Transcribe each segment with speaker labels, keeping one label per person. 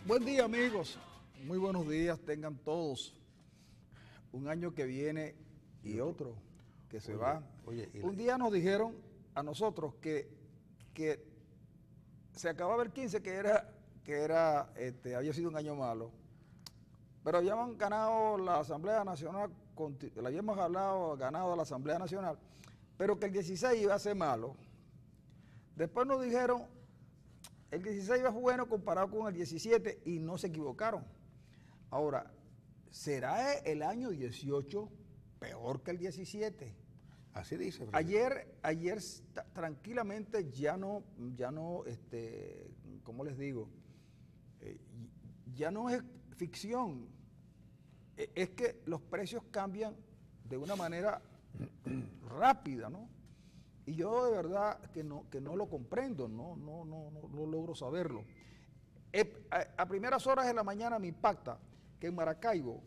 Speaker 1: Buen día, amigos. Muy buenos días tengan todos. Un año que viene y otro que se va. Un día nos dijeron a nosotros que se acababa el 15, había sido un año malo, pero habíamos ganado la Asamblea Nacional, ganado la Asamblea Nacional, pero que el 16 iba a ser malo. Después nos dijeron el 16 iba bueno comparado con el 17 y no se equivocaron. Ahora, ¿será el año 18 peor que el 17?
Speaker 2: Así dice.
Speaker 1: Ayer tranquilamente ya no, ¿cómo les digo? Ya no es ficción. Es que los precios cambian de una manera rápida, ¿no? Y yo de verdad que no lo comprendo, no logro saberlo. A primeras horas de la mañana me impacta que en Maracaibo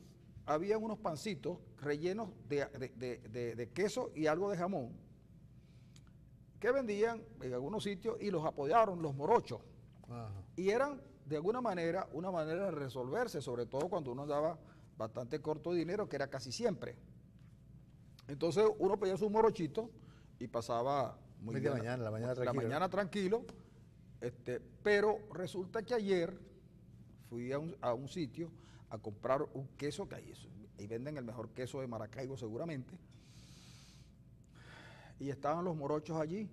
Speaker 1: había unos pancitos rellenos de queso y algo de jamón que vendían en algunos sitios y los apoyaron los morochos. Ajá. Y eran de alguna manera una manera de resolverse, sobre todo cuando uno daba bastante corto de dinero, que era casi siempre. Entonces uno pedía su morochito y pasaba muy bien
Speaker 2: la mañana
Speaker 1: tranquilo. Pero resulta que ayer fui a un sitio a comprar un queso que ahí venden el mejor queso de Maracaibo seguramente, y estaban los morochos allí,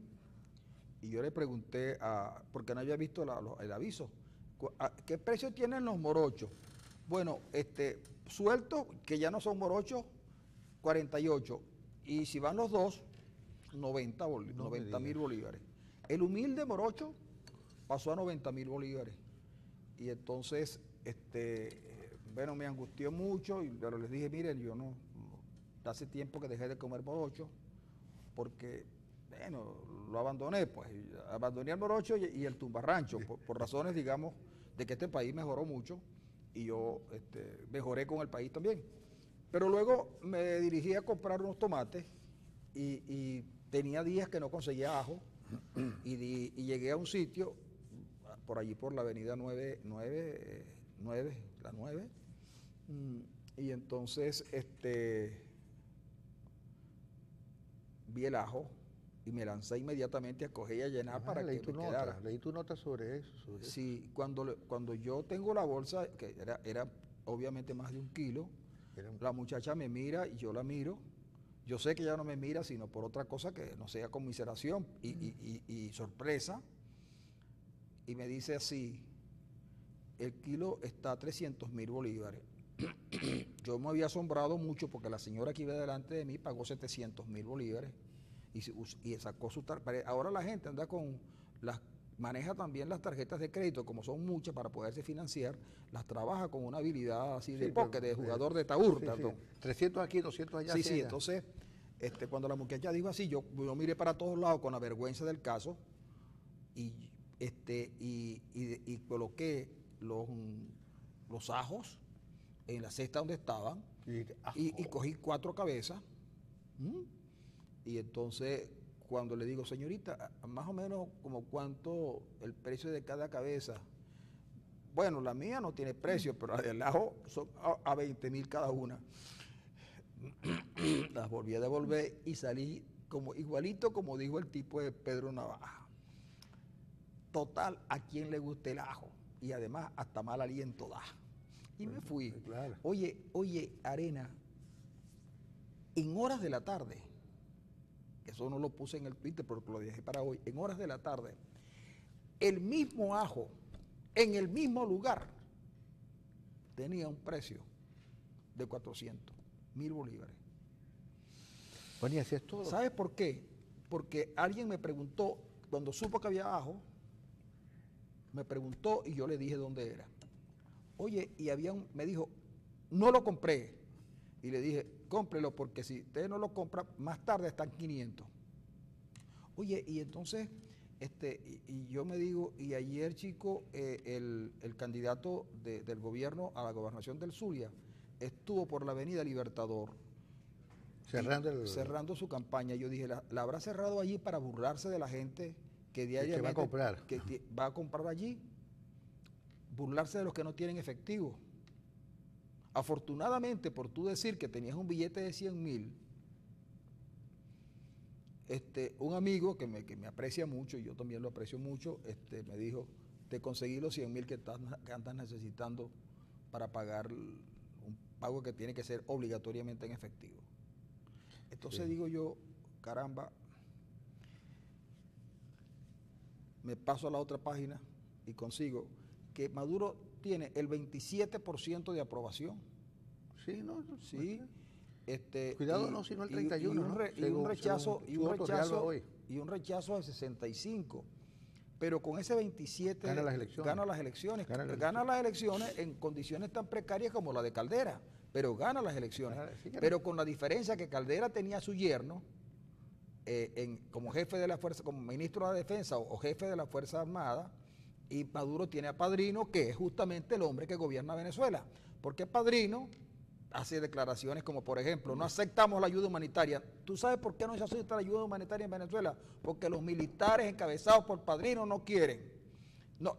Speaker 1: y yo le pregunté, porque no había visto el aviso, ¿qué precio tienen los morochos? Bueno, sueltos, que ya no son morochos, 48, y si van los dos, 90.000 bolívares. El humilde morocho pasó a 90.000 bolívares. Y entonces, bueno, me angustió mucho, pero les dije, miren, yo hace tiempo que dejé de comer morocho, porque, bueno, lo abandoné, pues. Abandoné el morocho y el tumbarrancho, por razones, digamos, de que este país mejoró mucho, y yo mejoré con el país también. Pero luego me dirigí a comprar unos tomates, y tenía días que no conseguía ajo, y llegué a un sitio por allí por la avenida 9, y entonces vi el ajo y me lancé inmediatamente a coger y a llenar para que me quedara.
Speaker 2: Leí tu nota sobre eso.
Speaker 1: Sí, cuando yo tengo la bolsa, que era obviamente más de 1 kilo, la muchacha me mira y yo la miro. Yo sé que ella no me mira sino por otra cosa que no sea conmiseración y sorpresa. Y me dice así, el kilo está a 300.000 bolívares. Yo me había asombrado mucho porque la señora que iba delante de mí pagó 700.000 bolívares y sacó su tarjeta. Ahora la gente anda maneja también las tarjetas de crédito, como son muchas para poderse financiar, las trabaja con una habilidad así de póker, de jugador de taur.
Speaker 2: Sí. 300 aquí, 200 allá.
Speaker 1: Sí, entonces, cuando la muchacha dijo así, yo miré para todos lados con la vergüenza del caso y coloqué los ajos en la cesta donde estaban y cogí 4 cabezas. Y entonces cuando le digo, señorita, más o menos como cuánto el precio de cada cabeza. Bueno, la mía no tiene precio, pero la del ajo son a 20.000 cada una. Las volví a devolver y salí igualito como dijo el tipo de Pedro Navaja. Total, a quien le guste el ajo, y además hasta mal aliento da. Y me fui.
Speaker 2: Claro.
Speaker 1: Oye, Arena, en horas de la tarde, eso no lo puse en el Twitter porque lo dejé para hoy, en horas de la tarde, el mismo ajo, en el mismo lugar, tenía un precio de 400.000 bolívares.
Speaker 2: Bueno, y así es todo.
Speaker 1: ¿Sabes por qué? Porque alguien me preguntó, cuando supo que había ajo, me preguntó y yo le dije dónde era. Oye, y me dijo, no lo compré. Y le dije, cómprelo porque si usted no lo compra, más tarde están 500. Oye, y entonces, y yo me digo, y ayer, chico, el candidato del gobierno a la gobernación del Zulia estuvo por la avenida Libertador. Cerrando su campaña. Yo dije, ¿la habrá cerrado allí para burlarse de la gente que diariamente
Speaker 2: va a comprar?
Speaker 1: Va a comprar allí? burlarse de los que no tienen efectivo. Afortunadamente, por tú decir que tenías un billete de 100.000, un amigo que me aprecia mucho, y yo también lo aprecio mucho, me dijo, te conseguí los 100.000 que andas necesitando para pagar un pago que tiene que ser obligatoriamente en efectivo. Entonces digo yo, caramba, me paso a la otra página y consigo que Maduro tiene el 27% de aprobación.
Speaker 2: Sí, no,
Speaker 1: sí.
Speaker 2: Cuidado, no, sino el 31,
Speaker 1: y un rechazo del 65%. Pero con ese 27
Speaker 2: gana las
Speaker 1: elecciones en condiciones tan precarias como la de Caldera, pero gana las elecciones. Pero con la diferencia que Caldera tenía a su yerno como jefe de la fuerza, como ministro de la defensa o jefe de la Fuerza Armada, y Maduro tiene a Padrino, que es justamente el hombre que gobierna Venezuela. Porque Padrino hace declaraciones como, por ejemplo, no aceptamos la ayuda humanitaria. ¿Tú sabes por qué no se acepta la ayuda humanitaria en Venezuela? Porque los militares encabezados por Padrino no quieren. No,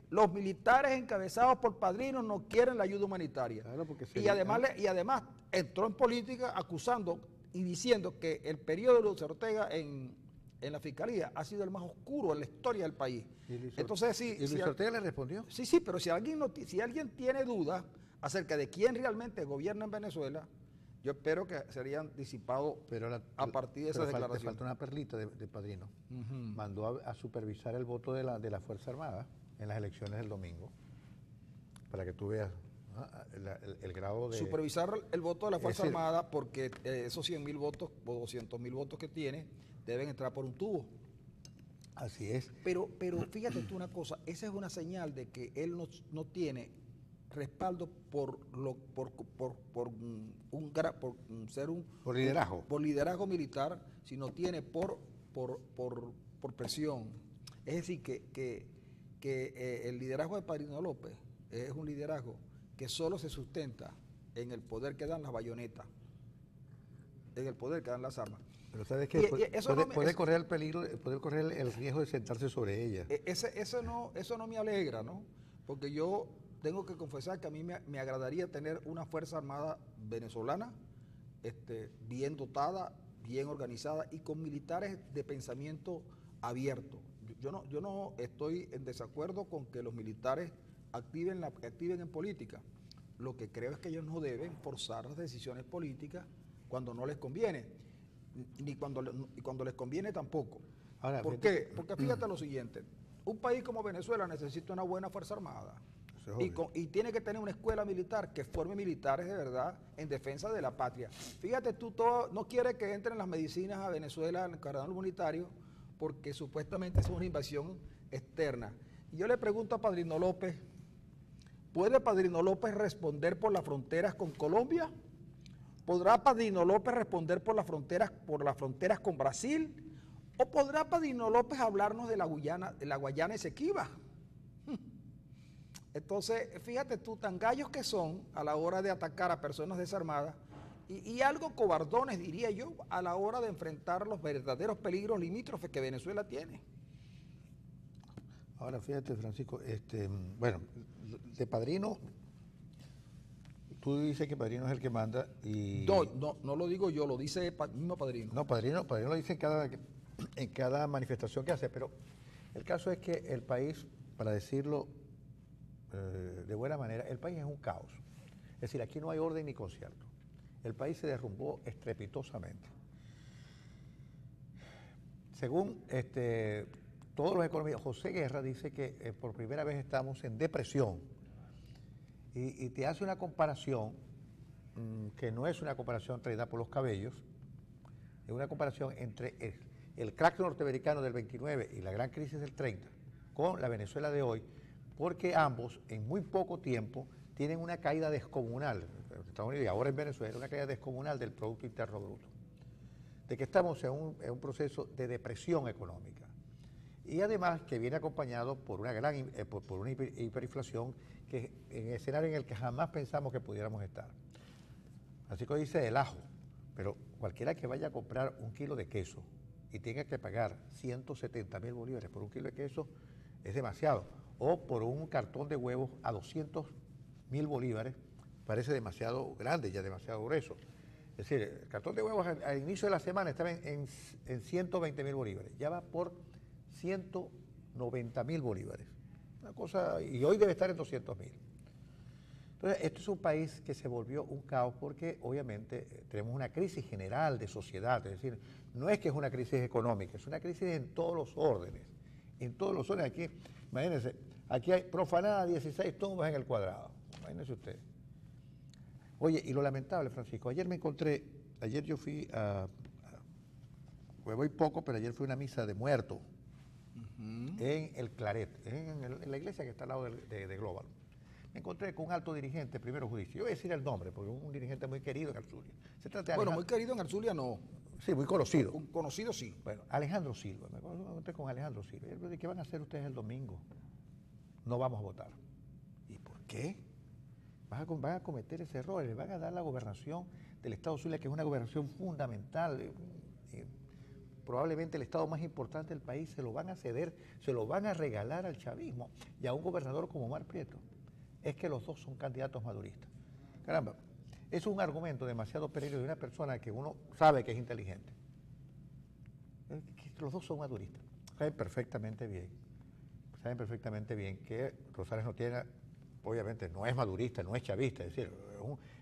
Speaker 1: los militares encabezados por Padrino no quieren la ayuda humanitaria.
Speaker 2: Claro,
Speaker 1: y además entró en política acusando y diciendo que el periodo de Luis Ortega en la fiscalía ha sido el más oscuro en la historia del país. Entonces, sí,
Speaker 2: ¿Y Luis Ortega le respondió?
Speaker 1: Sí, pero si alguien tiene dudas acerca de quién realmente gobierna en Venezuela, yo espero que serían disipados a partir de esa declaración.
Speaker 2: Le falta una perlita de Padrino. Mandó a supervisar el voto de la Fuerza Armada en las elecciones del domingo, para que tú veas el grado de...
Speaker 1: Supervisar el voto de la Fuerza Armada, porque esos 100.000 votos o 200.000 votos que tiene deben entrar por un tubo.
Speaker 2: Así es.
Speaker 1: Pero fíjate tú una cosa, esa es una señal de que él no tiene respaldo por
Speaker 2: liderazgo.
Speaker 1: Por liderazgo militar, sino tiene por presión. Es decir, que el liderazgo de Padrino López es un liderazgo que solo se sustenta en el poder que dan las bayonetas, en el poder que dan las armas.
Speaker 2: Pero sabes que puede correr el peligro, puede correr el riesgo de sentarse sobre ella.
Speaker 1: Eso no me alegra, ¿no? Porque yo tengo que confesar que a mí me agradaría tener una Fuerza Armada venezolana bien dotada, bien organizada y con militares de pensamiento abierto. Yo no estoy en desacuerdo con que los militares activen en política. Lo que creo es que ellos no deben forzar las decisiones políticas cuando no les conviene, ni cuando les conviene tampoco.
Speaker 2: Ahora,
Speaker 1: ¿Por qué? Porque fíjate lo siguiente, un país como Venezuela necesita una buena Fuerza Armada y tiene que tener una escuela militar que forme militares de verdad en defensa de la patria. Fíjate tú, no quiere que entren las medicinas a Venezuela en el carnaval humanitario porque supuestamente es una invasión externa. Y yo le pregunto a Padrino López, ¿puede Padrino López responder por las fronteras con Colombia? ¿Podrá Padrino López responder por las fronteras con Brasil? ¿O podrá Padrino López hablarnos de la Guayana Esequiba? Entonces, fíjate tú, tan gallos que son a la hora de atacar a personas desarmadas y algo cobardones, diría yo, a la hora de enfrentar los verdaderos peligros limítrofes que Venezuela tiene.
Speaker 2: Ahora, fíjate, Francisco, bueno, de Padrino, tú dices que Padrino es el que manda y...
Speaker 1: No lo digo yo, lo dice el mismo Padrino.
Speaker 2: No, Padrino lo dice en cada manifestación que hace, pero el caso es que el país, para decirlo de buena manera, el país es un caos. Es decir, aquí no hay orden ni concierto. El país se derrumbó estrepitosamente. Según todos los economistas, José Guerra dice que por primera vez estamos en depresión y te hace una comparación que no es una comparación traída por los cabellos, es una comparación entre el crack norteamericano del 29 y la gran crisis del 30 con la Venezuela de hoy, porque ambos en muy poco tiempo tienen una caída descomunal, en Estados Unidos y ahora en Venezuela, una caída descomunal del Producto Interno Bruto, de que estamos en un proceso de depresión económica y además que viene acompañado por una hiperinflación que en el escenario en el que jamás pensamos que pudiéramos estar. Así que dice el ajo, pero cualquiera que vaya a comprar un kilo de queso y tenga que pagar 170.000 bolívares por un kilo de queso es demasiado. o por un cartón de huevos a 200.000 bolívares, parece demasiado grande, ya demasiado grueso. Es decir, el cartón de huevos al inicio de la semana estaba en 120.000 bolívares, ya va por 190.000 bolívares. Una cosa, y hoy debe estar en 200.000. Entonces, esto es un país que se volvió un caos porque obviamente tenemos una crisis general de sociedad, es decir, no es que es una crisis económica, es una crisis en todos los órdenes. En todos los órdenes, aquí, imagínense, aquí hay profanada 16 tumbas en el cuadrado, imagínense usted. Oye, y lo lamentable, Francisco, ayer yo fui pues voy poco, pero ayer fui a una misa de muertos en el Claret, en la iglesia que está al lado de Global. Me encontré con un alto dirigente, primero judicio. Yo voy a decir el nombre, porque es un dirigente muy querido en Arzulia. Se trata de
Speaker 1: bueno, muy querido en Arzulia no.
Speaker 2: Sí, muy conocido.
Speaker 1: Un conocido sí.
Speaker 2: Bueno, Alejandro Silva. Me encontré con Alejandro Silva. Y él me dijo, ¿qué van a hacer ustedes el domingo? No vamos a votar. ¿Y por qué? Van a cometer ese error, les van a dar la gobernación del Estado Zulia, que es una gobernación fundamental, probablemente el Estado más importante del país, se lo van a ceder, se lo van a regalar al chavismo y a un gobernador como Omar Prieto. Es que los dos son candidatos maduristas. Caramba, es un argumento demasiado peregrino de una persona que uno sabe que es inteligente. Los dos son maduristas, saben perfectamente bien que Rosales no tiene... Obviamente no es madurista, no es chavista, es decir,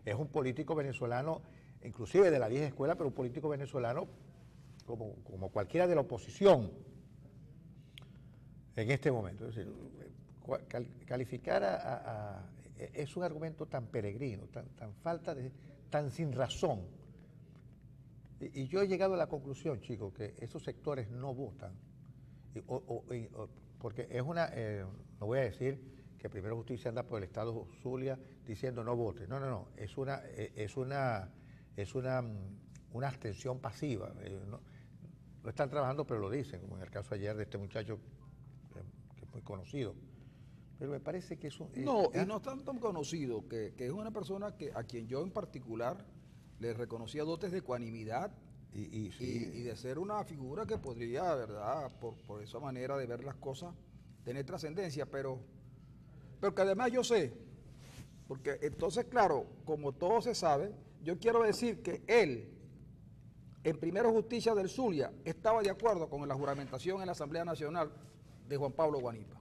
Speaker 2: es un político venezolano, inclusive de la vieja escuela, pero un político venezolano como cualquiera de la oposición en este momento. Es decir, calificar es un argumento tan peregrino, tan sin razón. Y yo he llegado a la conclusión, chicos, que esos sectores no votan, porque es no voy a decir que Primero Justicia anda por el Estado Zulia diciendo no vote. No, es una abstención pasiva. No están trabajando, pero lo dicen, como en el caso ayer de este muchacho que es muy conocido. Pero me parece que eso...
Speaker 1: no, y no es tan conocido, que es una persona a quien yo en particular le reconocía dotes de ecuanimidad y de ser una figura que podría, ¿verdad?, por esa manera de ver las cosas, tener trascendencia, pero que además yo sé, porque entonces, claro, como todo se sabe, yo quiero decir que él, en Primero Justicia del Zulia, estaba de acuerdo con la juramentación en la Asamblea Nacional de Juan Pablo Guanipa.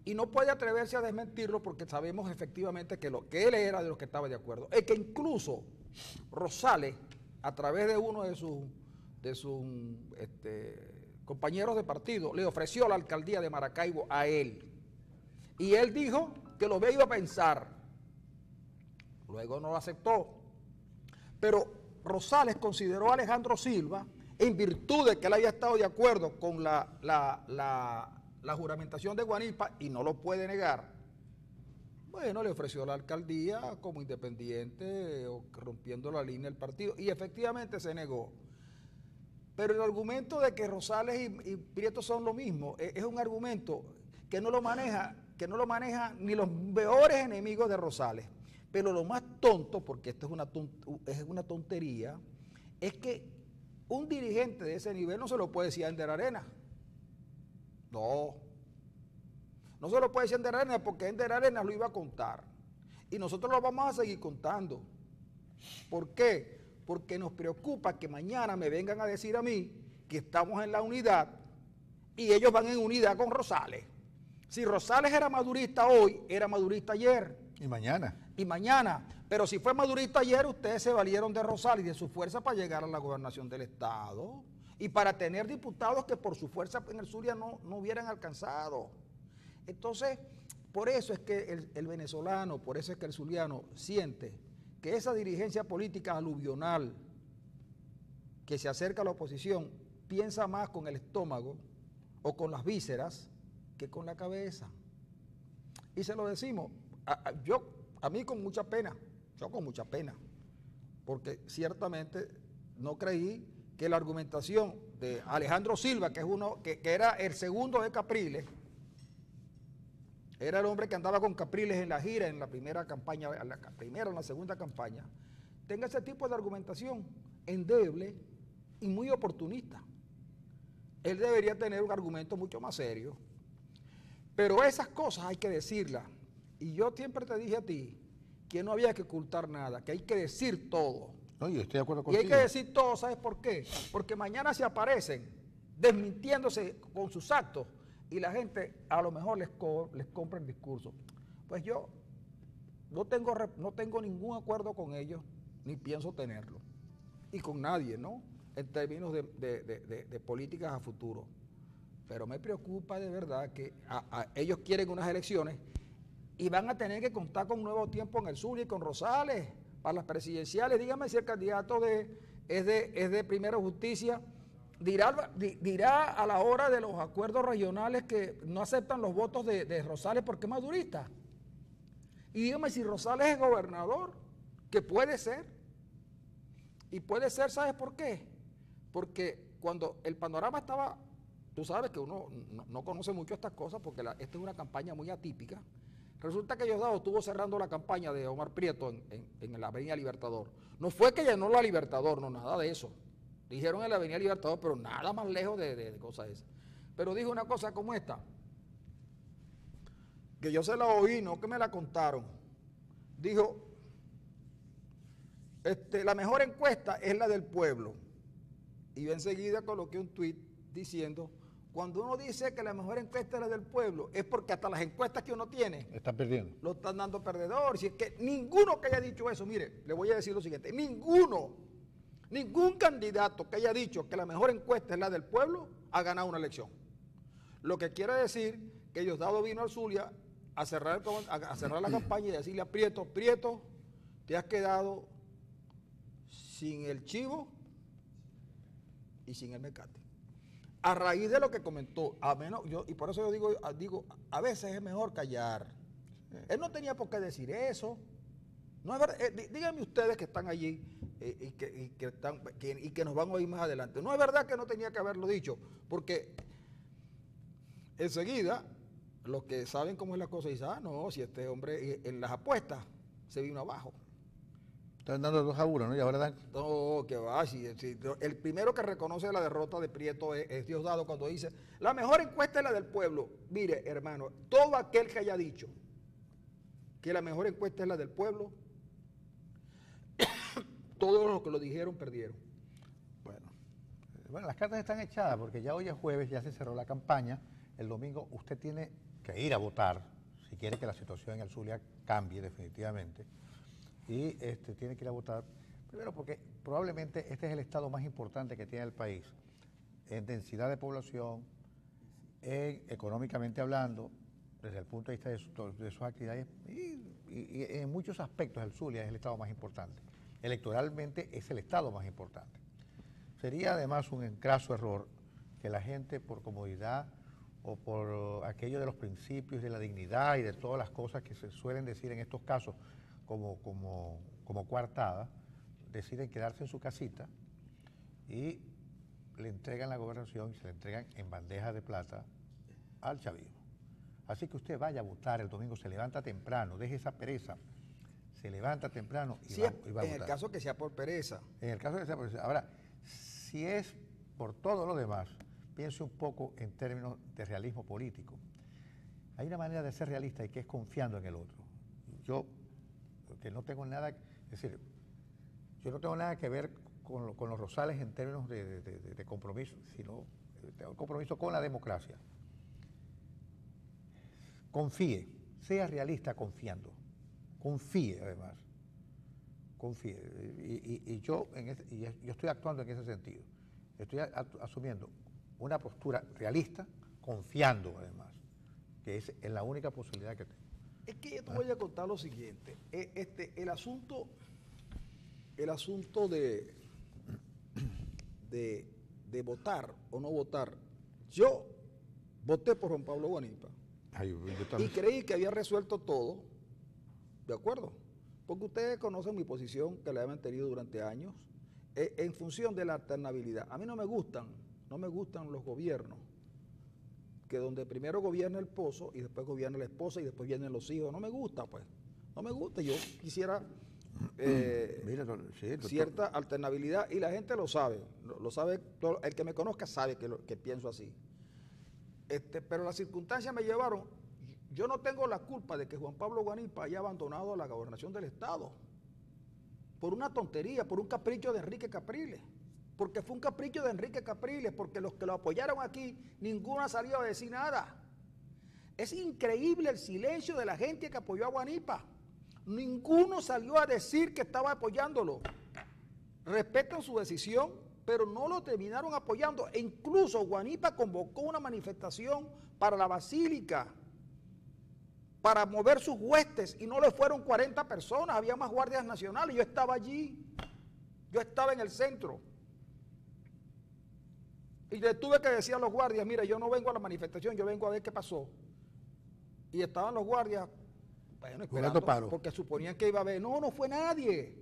Speaker 1: Y no puede atreverse a desmentirlo porque sabemos efectivamente que él era de los que estaba de acuerdo. Es que incluso Rosales, a través de uno de sus compañeros de partido, le ofreció la alcaldía de Maracaibo a él. Y él dijo que lo iba a pensar. Luego no lo aceptó. Pero Rosales consideró a Alejandro Silva, en virtud de que él había estado de acuerdo con la juramentación de Guanipa, y no lo puede negar. Bueno, le ofreció la alcaldía como independiente o rompiendo la línea del partido. Y efectivamente se negó. Pero el argumento de que Rosales y Prieto son lo mismo, es un argumento que no lo maneja ni los peores enemigos de Rosales. Pero lo más tonto, porque esto es una tontería, es que un dirigente de ese nivel no se lo puede decir a Ender Arenas. No se lo puede decir a Ender Arenas porque Ender Arenas lo iba a contar. Y nosotros lo vamos a seguir contando. ¿Por qué? Porque nos preocupa que mañana me vengan a decir a mí que estamos en la unidad y ellos van en unidad con Rosales. Si Rosales era madurista hoy, era madurista ayer.
Speaker 2: Y mañana.
Speaker 1: Pero si fue madurista ayer, ustedes se valieron de Rosales y de su fuerza para llegar a la gobernación del Estado y para tener diputados que por su fuerza en el Zulia no hubieran alcanzado. Entonces, por eso es que el venezolano, por eso es que el zuliano siente que esa dirigencia política aluvional que se acerca a la oposición piensa más con el estómago o con las vísceras que con la cabeza. Y se lo decimos, a mí con mucha pena, porque ciertamente no creí que la argumentación de Alejandro Silva, que era el segundo de Capriles, era el hombre que andaba con Capriles en la gira, en la primera campaña, en la segunda campaña, tenga ese tipo de argumentación endeble y muy oportunista. Él debería tener un argumento mucho más serio. Pero esas cosas hay que decirlas. Y yo siempre te dije a ti que no había que ocultar nada, que hay que decir todo.
Speaker 2: No, yo estoy de acuerdo
Speaker 1: Y
Speaker 2: contigo.
Speaker 1: hay que decir todo, ¿sabes por qué? Porque mañana se aparecen desmintiéndose con sus actos y la gente a lo mejor les compra el discurso. Pues yo no tengo ningún acuerdo con ellos, ni pienso tenerlo. Y con nadie, ¿no? En términos de políticas a futuro. Pero me preocupa de verdad que ellos quieren unas elecciones y van a tener que contar con un nuevo tiempo en el Zulia y con Rosales para las presidenciales. Dígame si el candidato es de Primera Justicia dirá a la hora de los acuerdos regionales que no aceptan los votos de Rosales porque es madurista. Y dígame si Rosales es gobernador, que puede ser. Y puede ser, ¿sabes por qué? Porque cuando el panorama estaba, tú sabes que uno no conoce mucho estas cosas porque esta es una campaña muy atípica. Resulta que Diosdado estuvo cerrando la campaña de Omar Prieto en la Avenida Libertador. No fue que llenó la Libertador, no, nada de eso. Dijeron en la Avenida Libertador, pero nada más lejos de cosas esas. Pero dijo una cosa como esta, que yo se la oí, no que me la contaron. Dijo, la mejor encuesta es la del pueblo. Y yo enseguida coloqué un tuit diciendo, cuando uno dice que la mejor encuesta es la del pueblo, es porque hasta las encuestas que uno tiene
Speaker 2: están perdiendo.
Speaker 1: Lo están dando perdedor. Si es que ninguno que haya dicho eso, mire, le voy a decir lo siguiente, ningún candidato que haya dicho que la mejor encuesta es la del pueblo ha ganado una elección. Lo que quiere decir que Diosdado vino al Zulia a cerrar la campaña y decirle a Prieto, te has quedado sin el chivo y sin el mecate. A raíz de lo que comentó, y por eso yo digo, a veces es mejor callar. Él no tenía por qué decir eso. No es verdad, díganme ustedes que están allí y que nos van a oír más adelante. No es verdad que no tenía que haberlo dicho, porque enseguida los que saben cómo es la cosa dicen, no, si este hombre en las apuestas se vino abajo.
Speaker 2: Están dando 2-1, ¿no? Y ahora dan.
Speaker 1: No, que va, si el primero que reconoce la derrota de Prieto es Diosdado cuando dice, la mejor encuesta es la del pueblo. Mire, hermano, todo aquel que haya dicho que la mejor encuesta es la del pueblo, todos los que lo dijeron perdieron.
Speaker 2: Bueno, las cartas están echadas porque ya hoy es jueves, ya se cerró la campaña. El domingo usted tiene que ir a votar si quiere que la situación en el Zulia cambie definitivamente. Y tiene que ir a votar, primero porque probablemente este es el estado más importante que tiene el país, en densidad de población, económicamente hablando, desde el punto de vista de sus actividades, y en muchos aspectos el Zulia es el estado más importante. Electoralmente es el estado más importante. Sería además un craso error que la gente por comodidad o por aquello de los principios de la dignidad y de todas las cosas que se suelen decir en estos casos, como coartada, deciden quedarse en su casita y le entregan la gobernación y se le entregan en bandeja de plata al chavismo. Así que usted vaya a votar el domingo, se levanta temprano, deje esa pereza, se levanta temprano y va a votar.
Speaker 1: En el caso que sea por pereza.
Speaker 2: En el caso que sea por pereza. Ahora, si es por todo lo demás, piense un poco en términos de realismo político. Hay una manera de ser realista y que es confiando en el otro. Yo que no tengo nada, es decir, yo no tengo nada que ver con los Rosales en términos de compromiso, sino tengo compromiso con la democracia. Confíe, sea realista confiando, confíe además, confíe. Y yo estoy actuando en ese sentido, estoy asumiendo una postura realista, confiando además, que es la única posibilidad que tengo.
Speaker 1: Es que yo te voy a contar lo siguiente. El asunto de votar o no votar. Yo voté por Juan Pablo Guanipa. Y creí que había resuelto todo. ¿De acuerdo? Porque ustedes conocen mi posición, que la he mantenido durante años, en función de la alternabilidad. A mí no me gustan los gobiernos que donde primero gobierna el esposo y después gobierna la esposa y después vienen los hijos. No me gusta, pues. No me gusta. Yo quisiera cierta alternabilidad y la gente lo sabe. Lo sabe, el que me conozca sabe que pienso así. Pero las circunstancias me llevaron yo no tengo la culpa de que Juan Pablo Guanipa haya abandonado la gobernación del Estado por una tontería, por un capricho de Enrique Capriles, porque fue un capricho de Enrique Capriles, porque los que lo apoyaron aquí, ninguno ha salido a decir nada. Es increíble el silencio de la gente que apoyó a Guanipa. Ninguno salió a decir que estaba apoyándolo. Respetan su decisión, pero no lo terminaron apoyando. E incluso Guanipa convocó una manifestación para la Basílica, para mover sus huestes, y no le fueron 40 personas, había más guardias nacionales. Yo estaba allí, yo estaba en el centro. Y le tuve que decir a los guardias, mira, yo no vengo a la manifestación, yo vengo a ver qué pasó. Y estaban los guardias, bueno, esperando, porque suponían que iba a haber. No, no fue nadie.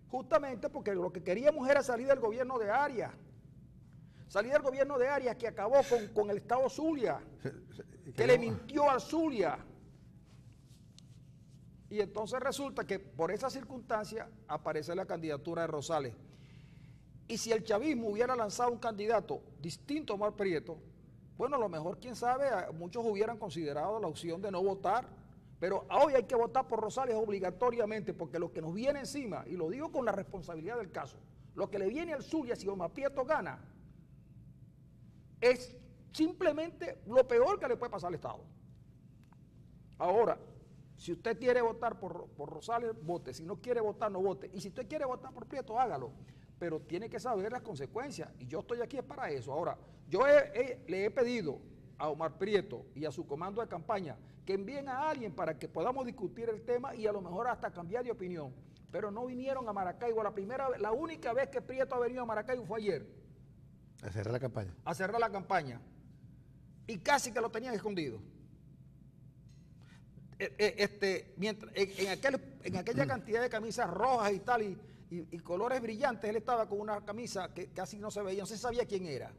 Speaker 1: Justamente porque lo que queríamos era salir del gobierno de Arias. Salir del gobierno de Arias que acabó con el Estado Zulia, que le mintió al Zulia. Y entonces resulta que por esa circunstancia aparece la candidatura de Rosales. Y si el chavismo hubiera lanzado un candidato distinto a Omar Prieto, bueno, a lo mejor, quién sabe, muchos hubieran considerado la opción de no votar, pero hoy hay que votar por Rosales obligatoriamente, porque lo que nos viene encima, y lo digo con la responsabilidad del caso, lo que le viene al Zulia si Omar Prieto gana, es simplemente lo peor que le puede pasar al Estado. Ahora, si usted quiere votar por Rosales, vote. Si no quiere votar, no vote. Y si usted quiere votar por Prieto, hágalo. Pero tiene que saber las consecuencias. Y yo estoy aquí es para eso. Ahora, yo le he pedido a Omar Prieto y a su comando de campaña que envíen a alguien para que podamos discutir el tema y a lo mejor hasta cambiar de opinión. Pero no vinieron a Maracaibo. La única vez que Prieto ha venido a Maracaibo fue ayer.
Speaker 2: A cerrar la campaña.
Speaker 1: A cerrar la campaña. Y casi que lo tenían escondido. En aquella cantidad de camisas rojas y tal, y colores brillantes, él estaba con una camisa que casi no se veía, no se sabía quién era,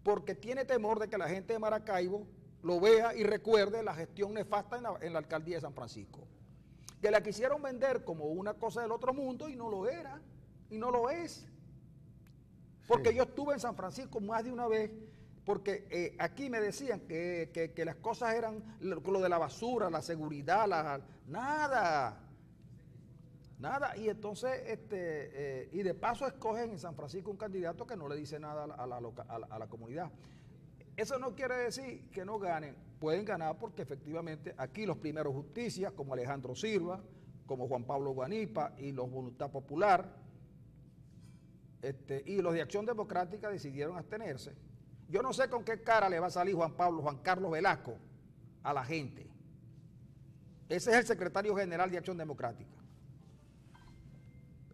Speaker 1: porque tiene temor de que la gente de Maracaibo lo vea y recuerde la gestión nefasta en la alcaldía de San Francisco, que la quisieron vender como una cosa del otro mundo y no lo era, y no lo es, porque yo estuve en San Francisco más de una vez. Porque aquí me decían que las cosas eran lo de la basura, la seguridad, nada. Y entonces, y de paso escogen en San Francisco un candidato que no le dice nada a la comunidad. Eso no quiere decir que no ganen, pueden ganar porque efectivamente aquí los primeros justicias, como Alejandro Silva, como Juan Pablo Guanipa y los Voluntad Popular, y los de Acción Democrática decidieron abstenerse. Yo no sé con qué cara le va a salir Juan Carlos Velasco a la gente. Ese es el secretario general de Acción Democrática.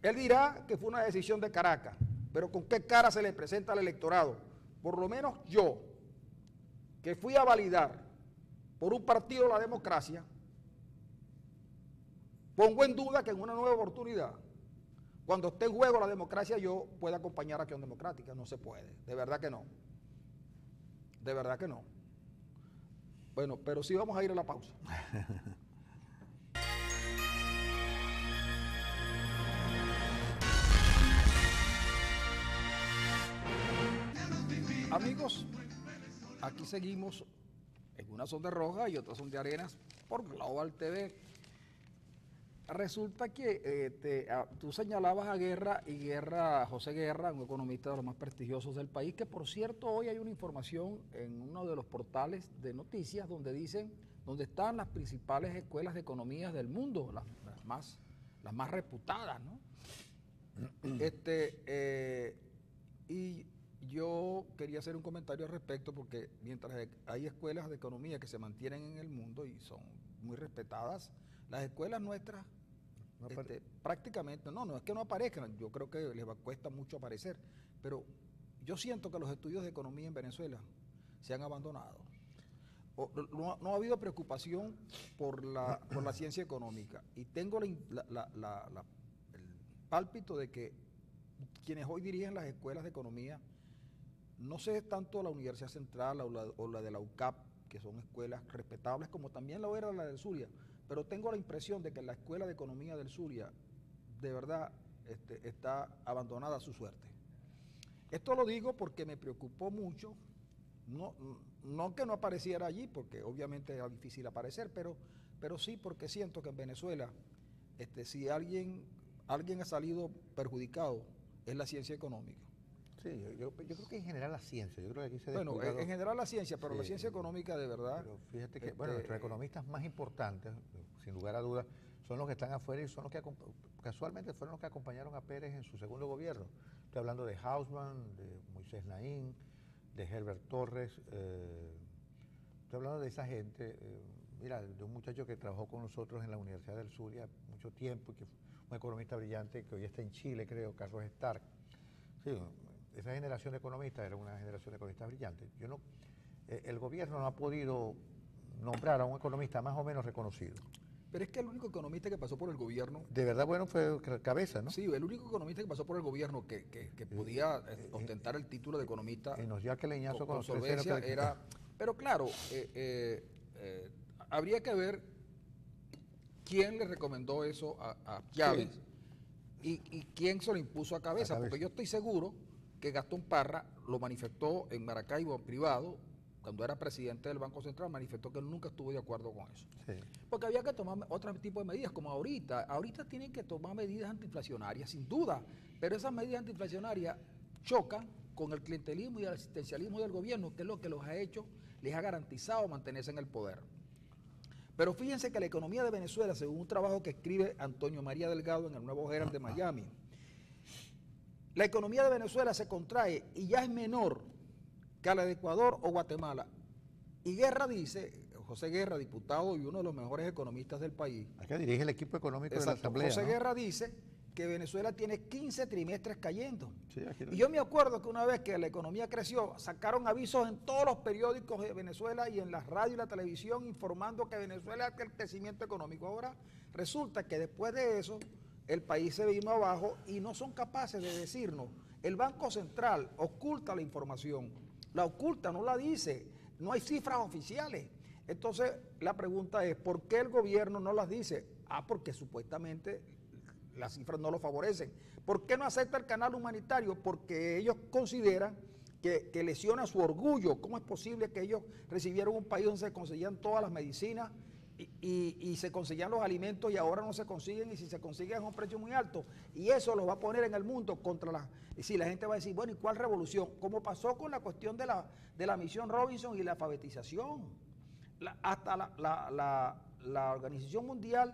Speaker 1: Él dirá que fue una decisión de Caracas, pero con qué cara se le presenta al electorado. Por lo menos yo, que fui a validar por un partido la democracia, pongo en duda que en una nueva oportunidad, cuando esté en juego la democracia, yo pueda acompañar a Acción Democrática. No se puede, de verdad que no. De verdad que no. Bueno, pero sí vamos a ir a la pausa. Amigos, aquí seguimos, en unas son de roja y otras son de arenas por Global TV. Resulta que tú señalabas a José Guerra, un economista de los más prestigiosos del país, que por cierto hoy hay una información en uno de los portales de noticias donde están las principales escuelas de economía del mundo, las más reputadas, ¿no? Y yo quería hacer un comentario al respecto porque mientras hay escuelas de economía que se mantienen en el mundo y son muy respetadas, las escuelas nuestras prácticamente, no es que no aparezcan, yo creo que les cuesta mucho aparecer, pero yo siento que los estudios de economía en Venezuela se han abandonado. No ha habido preocupación por la ciencia económica y tengo el pálpito de que quienes hoy dirigen las escuelas de economía, no sé tanto la Universidad Central o la de la UCAP, que son escuelas respetables, como también lo era la del Zulia, pero tengo la impresión de que la Escuela de Economía del Zulia de verdad está abandonada a su suerte. Esto lo digo porque me preocupó mucho No, no que no apareciera allí, porque obviamente era difícil aparecer, pero sí porque siento que en Venezuela, si alguien ha salido perjudicado, es la ciencia económica.
Speaker 2: Sí, yo creo que en general la ciencia, yo creo que aquí se ha
Speaker 1: Bueno,
Speaker 2: descuidado.
Speaker 1: en general la ciencia, pero
Speaker 2: Sí,
Speaker 1: la ciencia económica de verdad.
Speaker 2: pero fíjate que, bueno, nuestros economistas más importantes, sin lugar a dudas, son los que están afuera y son los que casualmente fueron los que acompañaron a Pérez en su segundo gobierno. Estoy hablando de Hausmann, de Moisés Naín, de Herbert Torres, estoy hablando de esa gente, mira, de un muchacho que trabajó con nosotros en la Universidad del Zulia mucho tiempo, y que fue un economista brillante que hoy está en Chile, creo, Carlos Stark. Sí, esa generación de economistas era una generación de economistas brillantes. El gobierno no ha podido nombrar a un economista más o menos reconocido.
Speaker 1: Pero es que el único economista que pasó por el gobierno.
Speaker 2: De verdad, bueno, fue Cabeza, ¿no?
Speaker 1: Sí, el único economista que pasó por el gobierno que podía ostentar el título de economista.
Speaker 2: Y nos dio aquel leñazo con
Speaker 1: solvencia era. Pero claro, habría que ver quién le recomendó eso a Chávez, sí, y quién se lo impuso a Cabeza, porque yo estoy seguro que Gastón Parra lo manifestó en Maracaibo en privado, cuando era presidente del Banco Central, manifestó que él nunca estuvo de acuerdo con eso. Sí. Porque había que tomar otro tipo de medidas, como ahorita. Ahorita tienen que tomar medidas antiinflacionarias, sin duda, pero esas medidas antiinflacionarias chocan con el clientelismo y el asistencialismo del gobierno, que es lo que los ha hecho, les ha garantizado mantenerse en el poder. Pero fíjense que la economía de Venezuela, según un trabajo que escribe Antonio María Delgado en el Nuevo Herald de Miami, la economía de Venezuela se contrae y ya es menor que a la de Ecuador o Guatemala. Y Guerra dice, José Guerra, diputado y uno de los mejores economistas del país.
Speaker 2: Acá dirige el equipo económico de la Asamblea,
Speaker 1: José Guerra dice que Venezuela tiene 15 trimestres cayendo. Sí, y yo me acuerdo que una vez que la economía creció, sacaron avisos en todos los periódicos de Venezuela y en la radio y la televisión informando que Venezuela es el crecimiento económico. Ahora resulta que después de eso el país se vino abajo y no son capaces de decirnos. El Banco Central oculta la información, la oculta, no la dice, no hay cifras oficiales. Entonces la pregunta es, ¿por qué el gobierno no las dice? Porque supuestamente las cifras no lo favorecen. ¿Por qué no acepta el canal humanitario? Porque ellos consideran que lesiona su orgullo. ¿Cómo es posible que ellos recibieron un país donde se conseguían todas las medicinas y se conseguían los alimentos y ahora no se consiguen, y si se consiguen a un precio muy alto? Y eso los va a poner en el mundo contra la... Y si la gente va a decir, bueno, ¿y cuál revolución? Como pasó con la cuestión de la misión Robinson y la alfabetización. Hasta la Organización Mundial,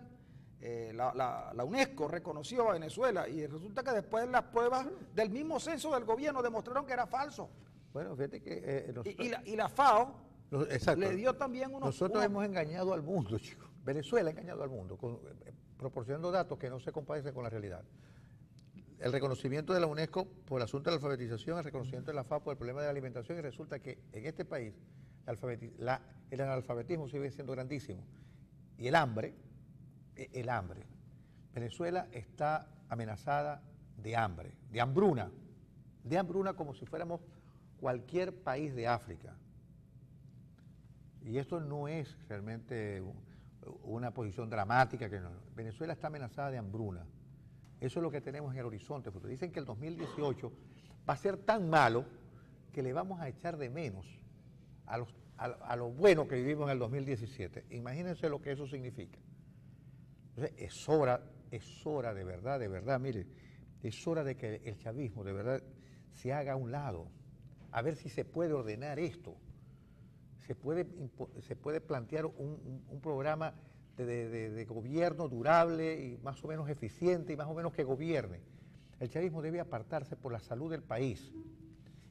Speaker 1: la UNESCO reconoció a Venezuela y resulta que después las pruebas del mismo censo del gobierno demostraron que era falso.
Speaker 2: Bueno, fíjate que...
Speaker 1: y la FAO
Speaker 2: exacto,
Speaker 1: le dio también
Speaker 2: Nosotros hemos engañado al mundo, chicos. Venezuela ha engañado al mundo, proporcionando datos que no se compadecen con la realidad. El reconocimiento de la UNESCO por el asunto de la alfabetización, el reconocimiento de la FAO por el problema de la alimentación, y resulta que en este país el analfabetismo sigue siendo grandísimo. Y el hambre, Venezuela está amenazada de hambre, de hambruna como si fuéramos cualquier país de África. Y esto no es realmente una posición dramática. Venezuela está amenazada de hambruna. Eso es lo que tenemos en el horizonte. Porque dicen que el 2018 va a ser tan malo que le vamos a echar de menos a lo bueno que vivimos en el 2017. Imagínense lo que eso significa. Entonces, es hora de verdad, mire, es hora de que el chavismo de verdad se haga a un lado, a ver si se puede ordenar esto. Se puede plantear un programa de gobierno durable y más o menos eficiente y más o menos que gobierne. El chavismo debe apartarse por la salud del país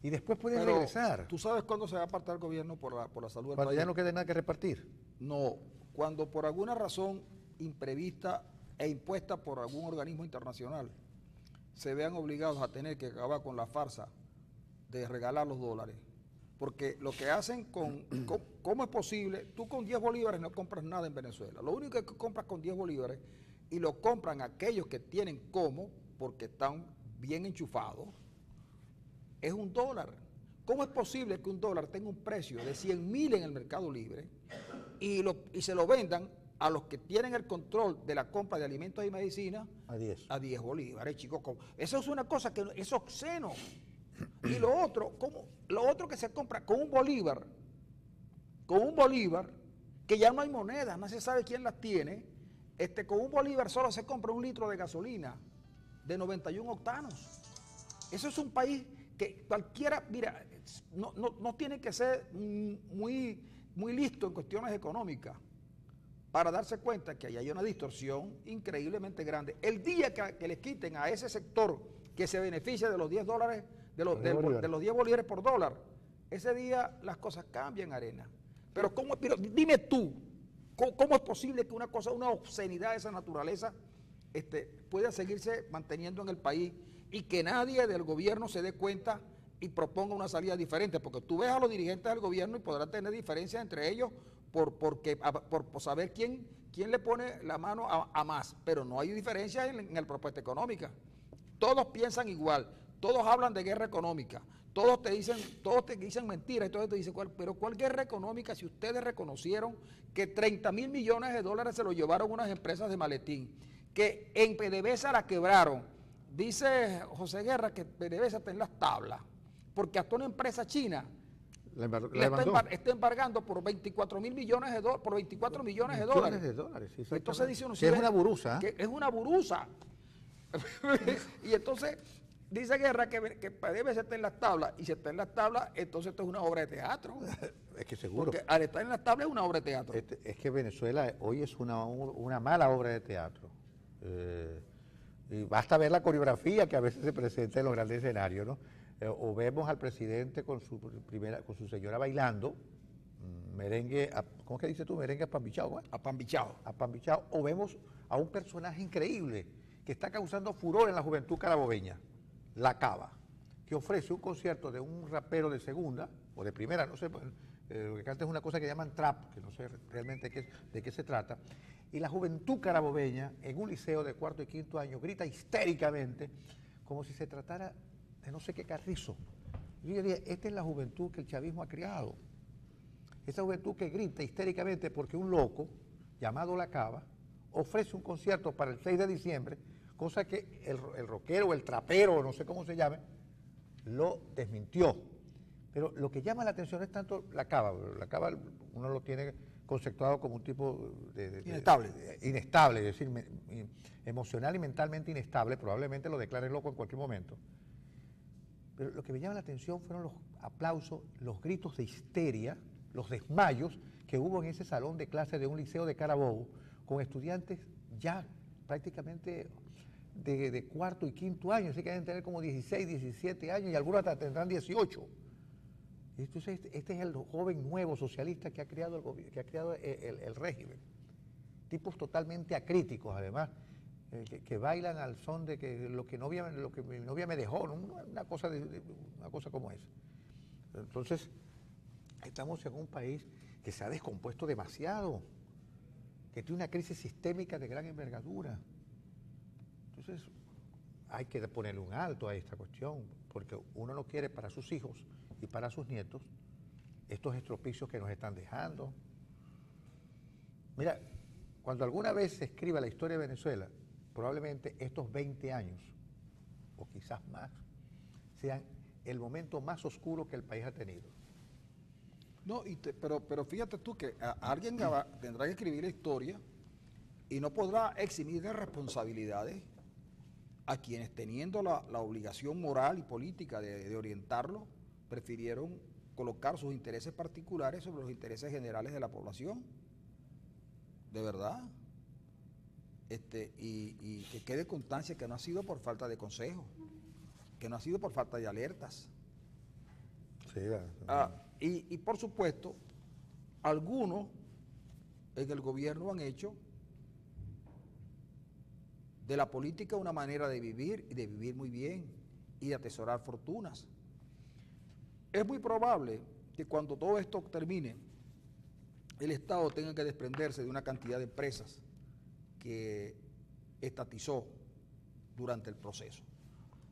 Speaker 2: y después puede regresar.
Speaker 1: ¿Tú sabes cuándo se va a apartar el gobierno por la salud del país?
Speaker 2: Cuando ya no quede nada que repartir.
Speaker 1: No, cuando por alguna razón imprevista e impuesta por algún organismo internacional se vean obligados a tener que acabar con la farsa de regalar los dólares. Porque lo que hacen ¿cómo es posible? Tú con 10 bolívares no compras nada en Venezuela. Lo único que compras con 10 bolívares, y lo compran aquellos que tienen porque están bien enchufados, es un dólar. ¿Cómo es posible que un dólar tenga un precio de 100.000 en el mercado libre y se lo vendan a los que tienen el control de la compra de alimentos y medicinas
Speaker 2: a 10
Speaker 1: bolívares, chicos? Eso es una cosa que es obsceno. Y lo otro que se compra con un bolívar, que ya no hay moneda, no se sabe quién las tiene, con un bolívar solo se compra 1 litro de gasolina de 91 octanos. Eso es un país que cualquiera, mira, no tiene que ser muy listo en cuestiones económicas para darse cuenta que ahí hay una distorsión increíblemente grande. El día que les quiten a ese sector que se beneficia de los 10 dólares, de los 10 bolívares por dólar, ese día las cosas cambian, Arena. Pero dime tú, ¿cómo es posible que una obscenidad de esa naturaleza pueda seguirse manteniendo en el país y que nadie del gobierno se dé cuenta y proponga una salida diferente? Porque tú ves a los dirigentes del gobierno y podrán tener diferencias entre ellos por saber quién le pone la mano a más, pero no hay diferencias en la propuesta económica. Todos piensan igual, todos hablan de guerra económica, todos te dicen mentiras, y todos te dicen, pero ¿cuál guerra económica si ustedes reconocieron que 30.000 millones de dólares se lo llevaron unas empresas de maletín, que en PDVSA la quebraron? Dice José Guerra que PDVSA está en las tablas, porque hasta una empresa china está embargando por 24 millones de dólares, por 24 millones de dólares.
Speaker 2: Sí,
Speaker 1: entonces dice uno,
Speaker 2: que es una burusa.
Speaker 1: Que es una burusa. Y entonces dice Guerra que PDVSA está en las tablas, y si está en las tablas, entonces esto es una obra de teatro.
Speaker 2: Es que seguro.
Speaker 1: Porque al estar en las tablas es una obra de teatro.
Speaker 2: Es que Venezuela hoy es una mala obra de teatro. Y basta ver la coreografía que a veces se presenta en los grandes escenarios, ¿no? O vemos al presidente con su señora bailando, merengue, ¿cómo es que dices tú? Merengue apambichado, ¿eh? Apambichado. O vemos a un personaje increíble que está causando furor en la juventud carabobeña, La Cava, que ofrece un concierto de un rapero de segunda, o de primera, no sé, lo que canta es una cosa que llaman trap, que no sé realmente de qué se trata, y la juventud carabobeña, en un liceo de 4º y 5º año, grita histéricamente, como si se tratara de no sé qué carrizo. Yo diría, esta es la juventud que el chavismo ha criado. Esa juventud que grita histéricamente porque un loco, llamado La Cava, ofrece un concierto para el 6 de diciembre, cosa que el rockero o el trapero, no sé cómo se llame, lo desmintió. Pero lo que llama la atención es tanto La Cava uno lo tiene conceptuado como un tipo inestable, es decir, emocional y mentalmente inestable, probablemente lo declare loco en cualquier momento. Pero lo que me llama la atención fueron los aplausos, los gritos de histeria, los desmayos que hubo en ese salón de clase de un liceo de Carabobo, con estudiantes ya prácticamente de 4º y 5º año, así que deben tener como 16, 17 años y algunos hasta tendrán 18. Entonces este es el joven nuevo socialista que ha creado el régimen. Tipos totalmente acríticos, además, que bailan al son de que lo que mi novia me dejó, ¿no? una cosa como esa. Entonces, estamos en un país que se ha descompuesto demasiado, que tiene una crisis sistémica de gran envergadura. Entonces, hay que ponerle un alto a esta cuestión, porque uno no quiere para sus hijos y para sus nietos estos estropicios que nos están dejando. Mira, cuando alguna vez se escriba la historia de Venezuela, probablemente estos 20 años, o quizás más, sean el momento más oscuro que el país ha tenido.
Speaker 1: No, pero fíjate tú que alguien tendrá que escribir la historia y no podrá eximir de responsabilidades a quienes, teniendo la obligación moral y política de orientarlo, prefirieron colocar sus intereses particulares sobre los intereses generales de la población. De verdad. Y que quede constancia que no ha sido por falta de consejo, que no ha sido por falta de alertas.
Speaker 2: Sí,
Speaker 1: y por supuesto, algunos en el gobierno han hecho de la política una manera de vivir, y de vivir muy bien, y de atesorar fortunas. Es muy probable que cuando todo esto termine, el Estado tenga que desprenderse de una cantidad de empresas que estatizó durante el proceso.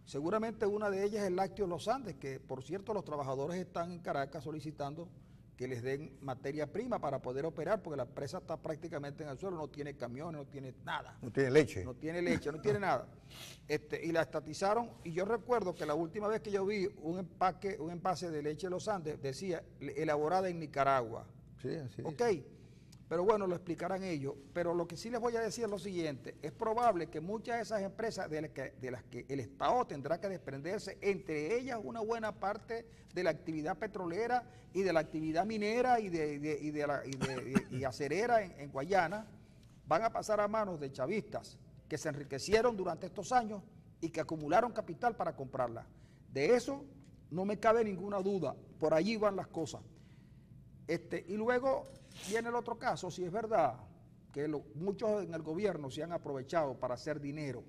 Speaker 1: Seguramente una de ellas es el Lácteos Los Andes, que por cierto los trabajadores están en Caracas solicitando que les den materia prima para poder operar, porque la empresa está prácticamente en el suelo, no tiene camiones, no tiene nada.
Speaker 2: No tiene leche.
Speaker 1: No tiene leche, no tiene nada. Y la estatizaron, y yo recuerdo que la última vez que yo vi un envase de leche de los Andes, decía, elaborada en Nicaragua.
Speaker 2: Sí, así es.
Speaker 1: Ok, pero bueno, lo explicarán ellos. Pero lo que sí les voy a decir es lo siguiente: es probable que muchas de esas empresas de las que el Estado tendrá que desprenderse, entre ellas una buena parte de la actividad petrolera y de la actividad minera y acerera en Guayana, van a pasar a manos de chavistas que se enriquecieron durante estos años y que acumularon capital para comprarla. De eso no me cabe ninguna duda, por allí van las cosas. Y luego viene el otro caso, si es verdad que muchos en el gobierno se han aprovechado para hacer dinero.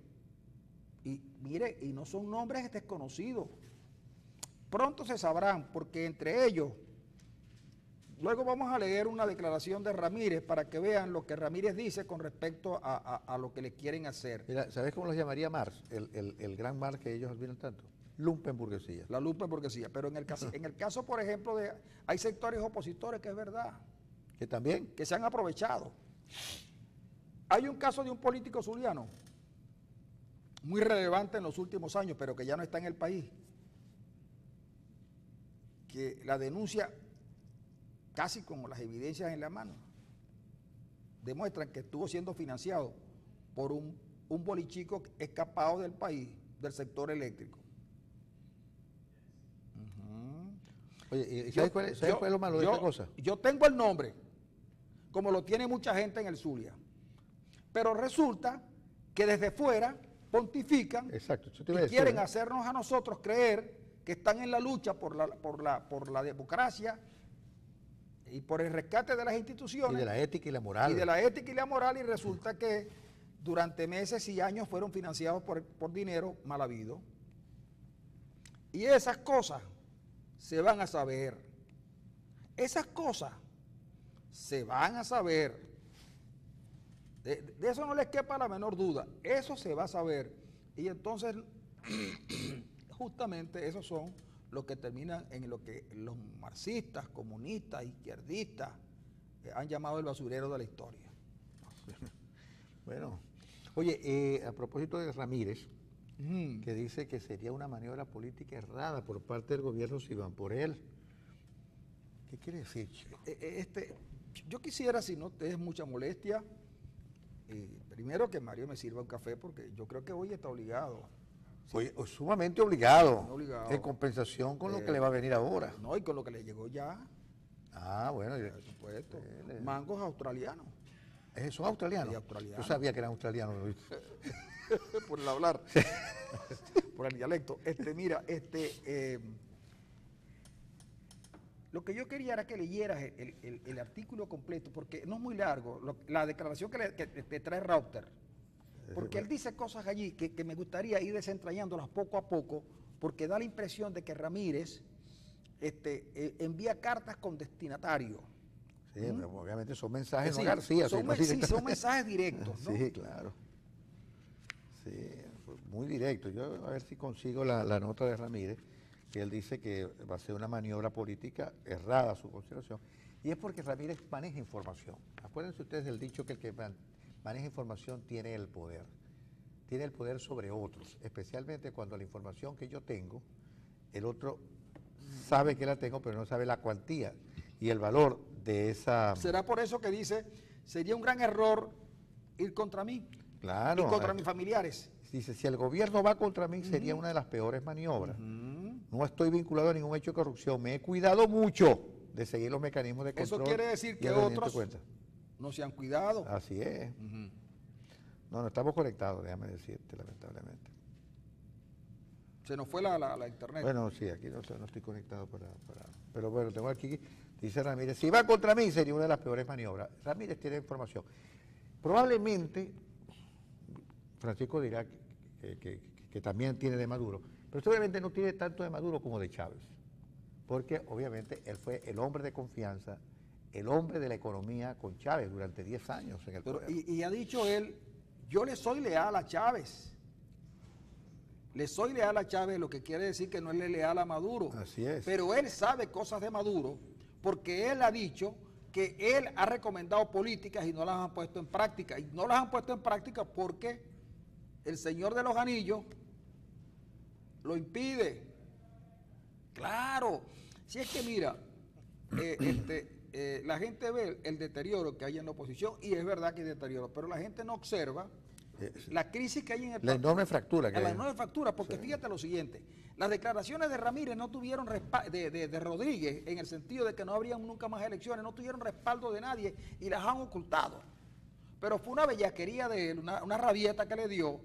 Speaker 1: Y mire, y no son nombres desconocidos. Pronto se sabrán, porque entre ellos, luego vamos a leer una declaración de Ramírez para que vean lo que Ramírez dice con respecto a lo que le quieren hacer.
Speaker 2: Mira, ¿sabes cómo los llamaría Marx? El gran Marx que ellos admiran tanto. Lumpenburguesía.
Speaker 1: La lumpenburguesía. Pero en el caso, por ejemplo, hay sectores opositores que es verdad.
Speaker 2: Que también.
Speaker 1: Que se han aprovechado. Hay un caso de un político zuliano, muy relevante en los últimos años, pero que ya no está en el país, que la denuncia, casi con las evidencias en la mano, demuestran que estuvo siendo financiado por un bolichico escapado del país, del sector eléctrico.
Speaker 2: Oye, ¿sabes cuál es lo malo de esta cosa?
Speaker 1: Yo tengo el nombre, como lo tiene mucha gente en el Zulia, pero resulta que desde fuera pontifican.
Speaker 2: Exacto,
Speaker 1: y quieren hacernos a nosotros creer que están en la lucha por la democracia y por el rescate de las instituciones.
Speaker 2: Y de la ética y la moral.
Speaker 1: Y de la ética y la moral, y resulta que durante meses y años fueron financiados por dinero mal habido. Y esas cosas se van a saber. Esas cosas se van a saber. De eso no les quepa la menor duda. Eso se va a saber. Y entonces, justamente esos son los que terminan en lo que los marxistas, comunistas, izquierdistas han llamado el basurero de la historia.
Speaker 2: Bueno, oye, a propósito de Ramírez, que dice que sería una maniobra política errada por parte del gobierno si van por él. ¿Qué quiere decir, chico?
Speaker 1: Yo quisiera, si no te es mucha molestia, primero que Mario me sirva un café, porque yo creo que hoy está obligado.
Speaker 2: Oye, sumamente obligado,
Speaker 1: obligado.
Speaker 2: En compensación con lo que le va a venir ahora.
Speaker 1: No, y con lo que le llegó ya.
Speaker 2: Ah, bueno.
Speaker 1: Por supuesto. Mangos australianos.
Speaker 2: ¿Son australianos?
Speaker 1: Sí, australianos.
Speaker 2: Yo sabía que eran australianos.
Speaker 1: Por el hablar. Por el dialecto. Mira, lo que yo quería era que leyeras el artículo completo, porque no es muy largo, la declaración que te trae Rauter, porque él dice cosas allí que me gustaría ir desentrañándolas poco a poco, porque da la impresión de que Ramírez envía cartas con destinatario.
Speaker 2: Sí, pero obviamente son mensajes,
Speaker 1: sí,
Speaker 2: no García.
Speaker 1: Son mensajes directos, ¿no?
Speaker 2: Sí, claro. Sí, muy directo. Yo a ver si consigo la nota de Ramírez, que él dice que va a ser una maniobra política errada a su consideración, y es porque Ramírez maneja información. Acuérdense ustedes del dicho que el que maneja información tiene el poder sobre otros, especialmente cuando la información que yo tengo, el otro sabe que la tengo, pero no sabe la cuantía y el valor de esa...
Speaker 1: ¿Será por eso que dice, sería un gran error ir contra mí?
Speaker 2: Claro.
Speaker 1: Y contra mis familiares.
Speaker 2: Dice, si el gobierno va contra mí, sería una de las peores maniobras. No estoy vinculado a ningún hecho de corrupción. Me he cuidado mucho de seguir los mecanismos de control.
Speaker 1: Eso quiere decir que otros no se han cuidado.
Speaker 2: Así es. No estamos conectados, déjame decirte, lamentablemente.
Speaker 1: Se nos fue la internet.
Speaker 2: Bueno, sí, aquí no estoy conectado pero bueno, tengo aquí, dice Ramírez, si va contra mí sería una de las peores maniobras. Ramírez tiene información. Probablemente, Francisco dirá que también tiene de Maduro, pero esto obviamente no tiene tanto de Maduro como de Chávez, porque obviamente él fue el hombre de confianza, el hombre de la economía con Chávez durante 10 años en el poder.
Speaker 1: Y ha dicho él, yo le soy leal a Chávez. Le soy leal a Chávez, lo que quiere decir que no es leal a Maduro.
Speaker 2: Así es.
Speaker 1: Pero él sabe cosas de Maduro, porque él ha dicho que él ha recomendado políticas y no las han puesto en práctica. Y no las han puesto en práctica porque el Señor de los Anillos lo impide. Claro, si es que mira, la gente ve el deterioro que hay en la oposición y es verdad que hay deterioro, pero la gente no observa la crisis que hay en el
Speaker 2: la enorme fractura que
Speaker 1: la
Speaker 2: hay.
Speaker 1: enorme fractura, porque fíjate lo siguiente, las declaraciones de Ramírez no tuvieron de Rodríguez, en el sentido de que no habrían nunca más elecciones, no tuvieron respaldo de nadie y las han ocultado. Pero fue una bellaquería de él, una rabieta que le dio,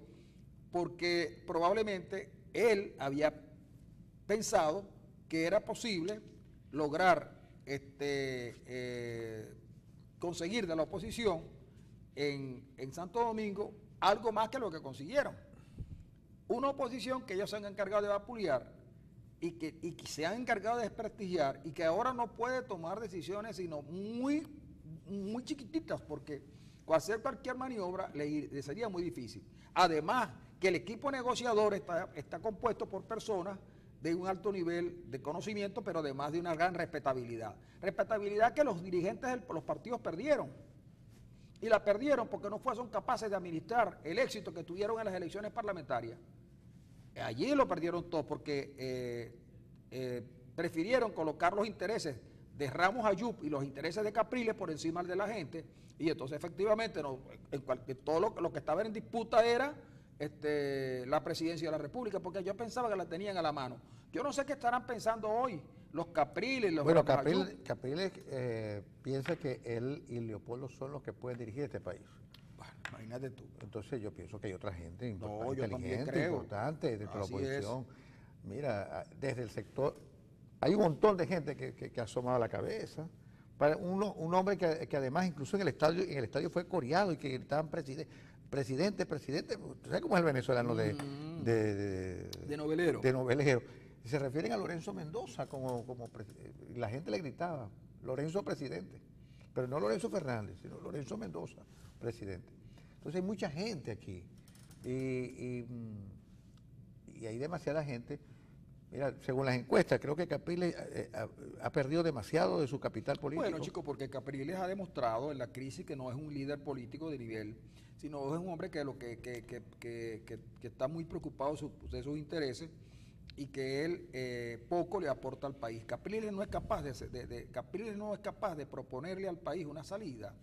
Speaker 1: porque probablemente él había pensado que era posible lograr conseguir de la oposición en Santo Domingo algo más que lo que consiguieron. Una oposición que ellos se han encargado de vapulear y que se han encargado de desprestigiar y que ahora no puede tomar decisiones sino muy chiquititas, porque hacer cualquier maniobra le sería muy difícil. Además, que el equipo negociador está compuesto por personas de un alto nivel de conocimiento, pero además de una gran respetabilidad. Respetabilidad que los dirigentes de los partidos perdieron. Y la perdieron porque no fueron capaces de administrar el éxito que tuvieron en las elecciones parlamentarias. Allí lo perdieron todo porque prefirieron colocar los intereses de Ramos Ayub y los intereses de Capriles por encima de la gente, y entonces efectivamente todo lo que estaba en disputa era la presidencia de la República, porque yo pensaba que la tenían a la mano. Yo no sé qué estarán pensando hoy los Capriles, los
Speaker 2: Bueno,
Speaker 1: Ramos Ayub.
Speaker 2: Capriles piensa que él y Leopoldo son los que pueden dirigir este país.
Speaker 1: Bueno, imagínate tú.
Speaker 2: Entonces yo pienso que hay otra gente
Speaker 1: inteligente,
Speaker 2: importante dentro de la
Speaker 1: Así
Speaker 2: oposición. Mira, desde el sector, hay un montón de gente que ha asomado la cabeza. Un hombre que además incluso en el estadio fue coreado y que gritaban presidente. ¿Tú sabes cómo es el venezolano de
Speaker 1: novelero?
Speaker 2: De novelero. Y se refieren a Lorenzo Mendoza y la gente le gritaba, Lorenzo presidente. Pero no Lorenzo Fernández, sino Lorenzo Mendoza, presidente. Entonces hay mucha gente aquí. Y hay demasiada gente. Mira, según las encuestas, creo que Capriles ha perdido demasiado de su capital político.
Speaker 1: Bueno, chicos, porque Capriles ha demostrado en la crisis que no es un líder político de nivel, sino es un hombre que está muy preocupado de sus intereses y que él poco le aporta al país. Capriles no es capaz Capriles no es capaz de proponerle al país una salida.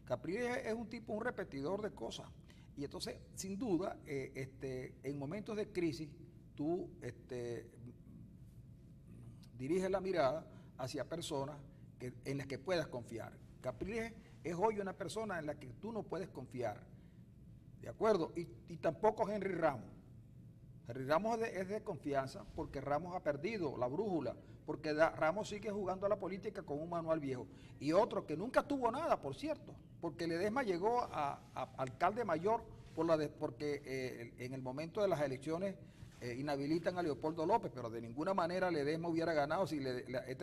Speaker 1: Capriles es un tipo, un repetidor de cosas. Y entonces, sin duda, en momentos de crisis, tú diriges la mirada hacia personas en las que puedas confiar. Capriles es hoy una persona en la que tú no puedes confiar, ¿de acuerdo? Y tampoco Henry Ramos. Henry Ramos es de confianza porque Ramos ha perdido la brújula, porque Ramos sigue jugando a la política con un manual viejo. Y otro que nunca tuvo nada, por cierto, porque Ledesma llegó a alcalde mayor porque en el momento de las elecciones inhabilitan a Leopoldo López, pero de ninguna manera Ledesma hubiera ganado si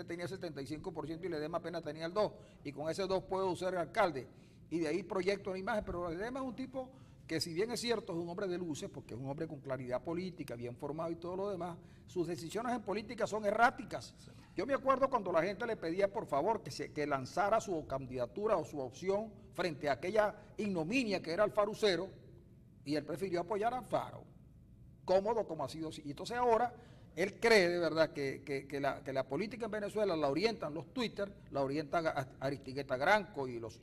Speaker 1: tenía 75% y Ledesma apenas tenía el 2%, y con ese 2 puedo ser alcalde, y de ahí proyecto una imagen. Pero Ledesma es un tipo que, si bien es cierto, es un hombre de luces, porque es un hombre con claridad política, bien formado y todo lo demás, sus decisiones en política son erráticas. Yo me acuerdo cuando la gente le pedía por favor que lanzara su candidatura o su opción frente a aquella ignominia que era Alfaro Usero, y él prefirió apoyar a Alfaro, cómodo como ha sido. Y entonces ahora él cree de verdad que la política en Venezuela la orientan los Twitter, la orientan a Aristigueta Granco y los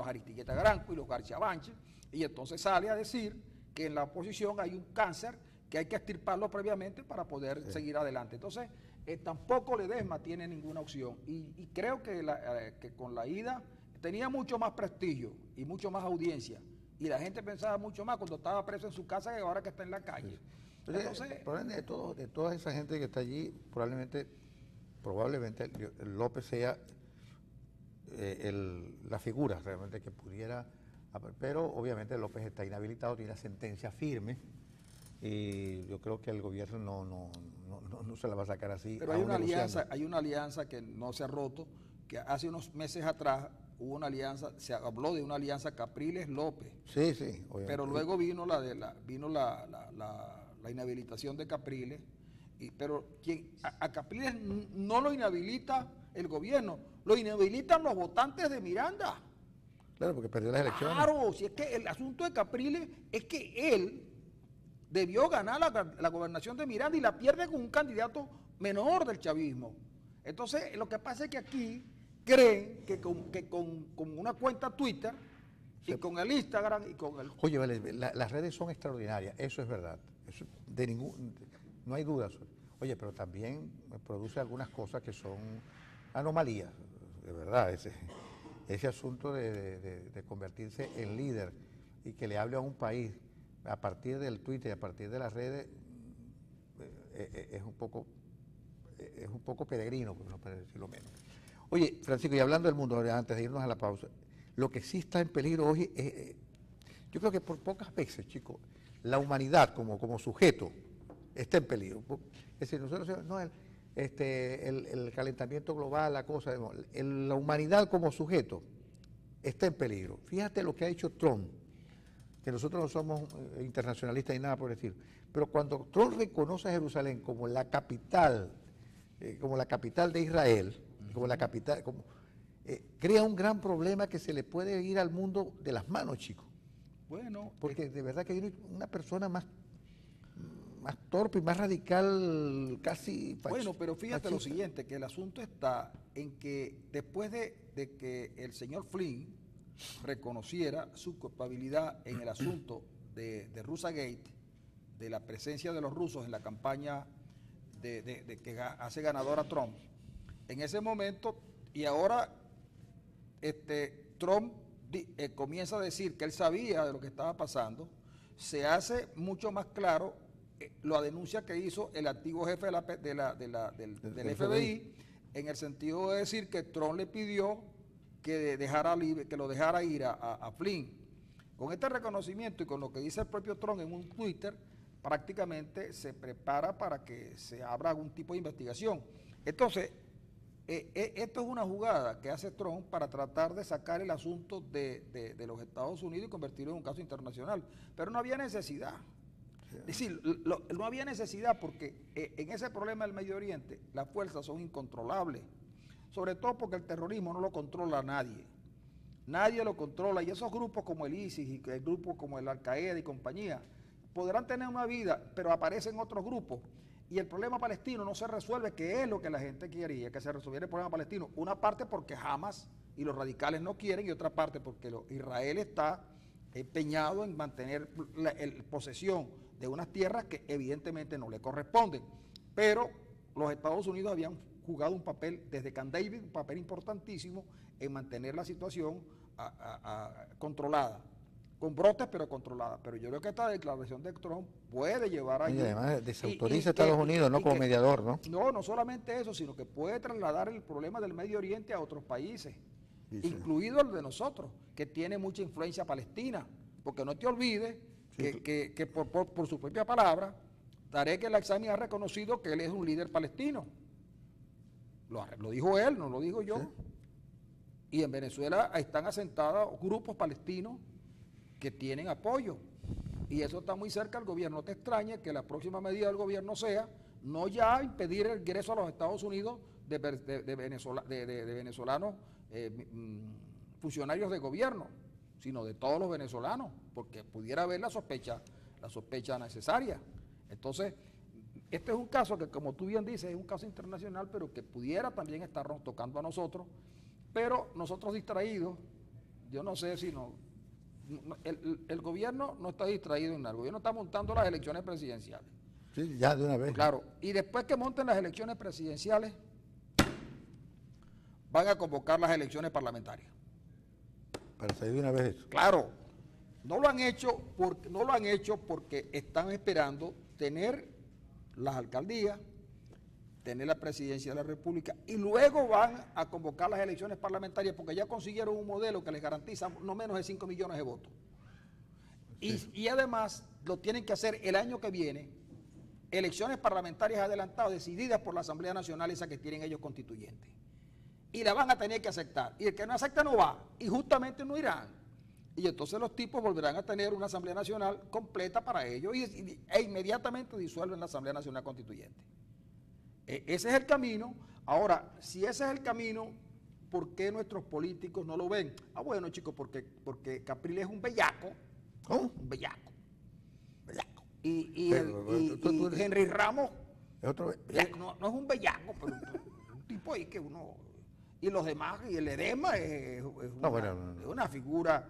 Speaker 1: Aristigueta Granco y los García Banches, y entonces sale a decir que en la oposición hay un cáncer que hay que extirparlo previamente para poder seguir adelante. Entonces tampoco Ledesma tiene ninguna opción, y creo que con la ida tenía mucho más prestigio y mucho más audiencia, y la gente pensaba mucho más cuando estaba preso en su casa que ahora que está en la calle.
Speaker 2: Entonces, de toda esa gente que está allí, probablemente López sea la figura realmente que pudiera, pero obviamente López está inhabilitado, tiene una sentencia firme, y yo creo que el gobierno no se la va a sacar así.
Speaker 1: Pero hay una alianza que no se ha roto, que hace unos meses atrás hubo una alianza, se habló de una alianza Capriles-López.
Speaker 2: Sí, obviamente.
Speaker 1: Pero luego vino la inhabilitación de Capriles, pero a Capriles no lo inhabilita el gobierno, lo inhabilitan los votantes de Miranda.
Speaker 2: Claro, porque perdió las elecciones.
Speaker 1: Claro, si es que el asunto de Capriles es que él debió ganar la gobernación de Miranda y la pierde con un candidato menor del chavismo. Entonces, lo que pasa es que aquí creen que con una cuenta Twitter y con el Instagram y con el...
Speaker 2: Oye, vale, las redes son extraordinarias, eso es verdad. Eso no hay dudas. Oye, pero también produce algunas cosas que son anomalías, de verdad. Ese asunto de convertirse en líder y que le hable a un país a partir del Twitter y a partir de las redes es un poco peregrino, para decirlo menos. Oye, Francisco, y hablando del mundo, antes de irnos a la pausa, lo que sí está en peligro hoy es, yo creo que por pocas veces, chicos, la humanidad como sujeto está en peligro. Es decir, nosotros, no, el calentamiento global, la cosa, la humanidad como sujeto está en peligro. Fíjate lo que ha hecho Trump, que nosotros no somos internacionalistas ni nada por decir, pero cuando Trump reconoce a Jerusalén como la capital de Israel, como la capital, crea un gran problema que se le puede ir al mundo de las manos, chicos.
Speaker 1: Bueno,
Speaker 2: porque de verdad que hay una persona más torpe y más radical, casi
Speaker 1: bueno, pero fíjate lo
Speaker 2: machista.
Speaker 1: siguiente, que el asunto está en que después de que el señor Flynn reconociera su culpabilidad en el asunto de Russagate, de la presencia de los rusos en la campaña de que hace ganador a Trump, en ese momento, y ahora Trump comienza a decir que él sabía de lo que estaba pasando, se hace mucho más claro la denuncia que hizo el antiguo jefe del FBI, en el sentido de decir que Trump le pidió que lo dejara ir a Flynn. Con este reconocimiento y con lo que dice el propio Trump en un Twitter, prácticamente se prepara para que se abra algún tipo de investigación. Entonces, esto es una jugada que hace Trump para tratar de sacar el asunto de los Estados Unidos y convertirlo en un caso internacional. Pero no había necesidad. Es decir, no había necesidad porque en ese problema del Medio Oriente las fuerzas son incontrolables. Sobre todo porque el terrorismo no lo controla nadie. Nadie lo controla y esos grupos como el ISIS y el grupo como el Al-Qaeda y compañía podrán tener una vida, pero aparecen otros grupos. Y el problema palestino no se resuelve, que es lo que la gente quería, que se resolviera el problema palestino. Una parte porque Hamas y los radicales no quieren y otra parte porque Israel está empeñado en mantener la posesión de unas tierras que evidentemente no le corresponden. Pero los Estados Unidos habían jugado un papel desde Camp David, un papel importantísimo en mantener la situación controlada. Con brotes, pero controlada. Pero yo creo que esta declaración de Trump puede llevar a...
Speaker 2: Y además desautoriza a Estados Unidos, ¿no? Como mediador, ¿no?
Speaker 1: No solamente eso, sino que puede trasladar el problema del Medio Oriente a otros países, incluido el de nosotros, que tiene mucha influencia palestina. Porque no te olvides que por su propia palabra, Tarek el-Aizami ha reconocido que él es un líder palestino. Lo dijo él, no lo digo yo. Sí. Y en Venezuela están asentados grupos palestinos que tienen apoyo, y eso está muy cerca del gobierno. No te extrañe que la próxima medida del gobierno sea no ya impedir el ingreso a los Estados Unidos de venezolanos funcionarios de gobierno, sino de todos los venezolanos, porque pudiera haber la sospecha necesaria. Entonces, este es un caso que, como tú bien dices, es un caso internacional, pero que pudiera también estar tocando a nosotros, pero nosotros distraídos, yo no sé si no... El gobierno no está distraído en nada, el gobierno está montando las elecciones presidenciales.
Speaker 2: Sí, ya de una vez.
Speaker 1: Claro, y después que monten las elecciones presidenciales, van a convocar las elecciones parlamentarias.
Speaker 2: Para salir de una vez eso.
Speaker 1: Claro, no lo han hecho porque están esperando tener las alcaldías, tener la presidencia de la República, y luego van a convocar las elecciones parlamentarias porque ya consiguieron un modelo que les garantiza no menos de 5 millones de votos. Sí. Y además lo tienen que hacer el año que viene, elecciones parlamentarias adelantadas decididas por la Asamblea Nacional, esa que tienen ellos constituyentes. Y la van a tener que aceptar. Y el que no acepta no va, y justamente no irán. Y entonces los tipos volverán a tener una Asamblea Nacional completa para ellos e inmediatamente disuelven la Asamblea Nacional Constituyente. Ese es el camino Ahora, si ese es el camino, ¿por qué nuestros políticos no lo ven? Ah, bueno, chicos, porque Capriles es un bellaco.
Speaker 2: ¿Cómo?
Speaker 1: Un bellaco.
Speaker 2: Bellaco.
Speaker 1: Y Henry Ramos
Speaker 2: Es otro bellaco.
Speaker 1: no es un bellaco, pero un tipo ahí que uno... Y los demás, y el Edema es una figura.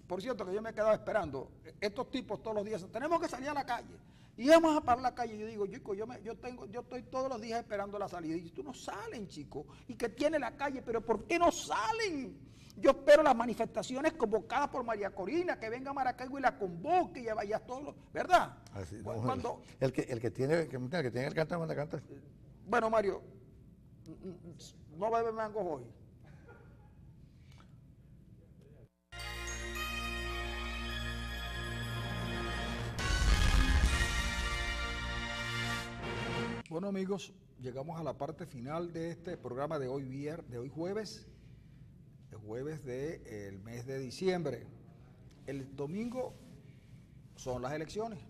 Speaker 1: Por cierto, que yo me he quedado esperando. Estos tipos todos los días, tenemos que salir a la calle. Y vamos a parar la calle. Yo digo, chico, yo estoy todos los días esperando la salida. Y tú no salen, chicos. ¿Y que tiene la calle? ¿Pero por qué no salen? Yo espero las manifestaciones convocadas por María Corina, que venga a Maracaibo y la convoque y vaya todos los... ¿Verdad?
Speaker 2: Así,
Speaker 1: Cuando,
Speaker 2: el que tiene el canta, manda canta.
Speaker 1: bueno, Mario, no bebe mangos hoy. Bueno, amigos, llegamos a la parte final de este programa de hoy jueves, el jueves del mes de diciembre. El domingo son las elecciones.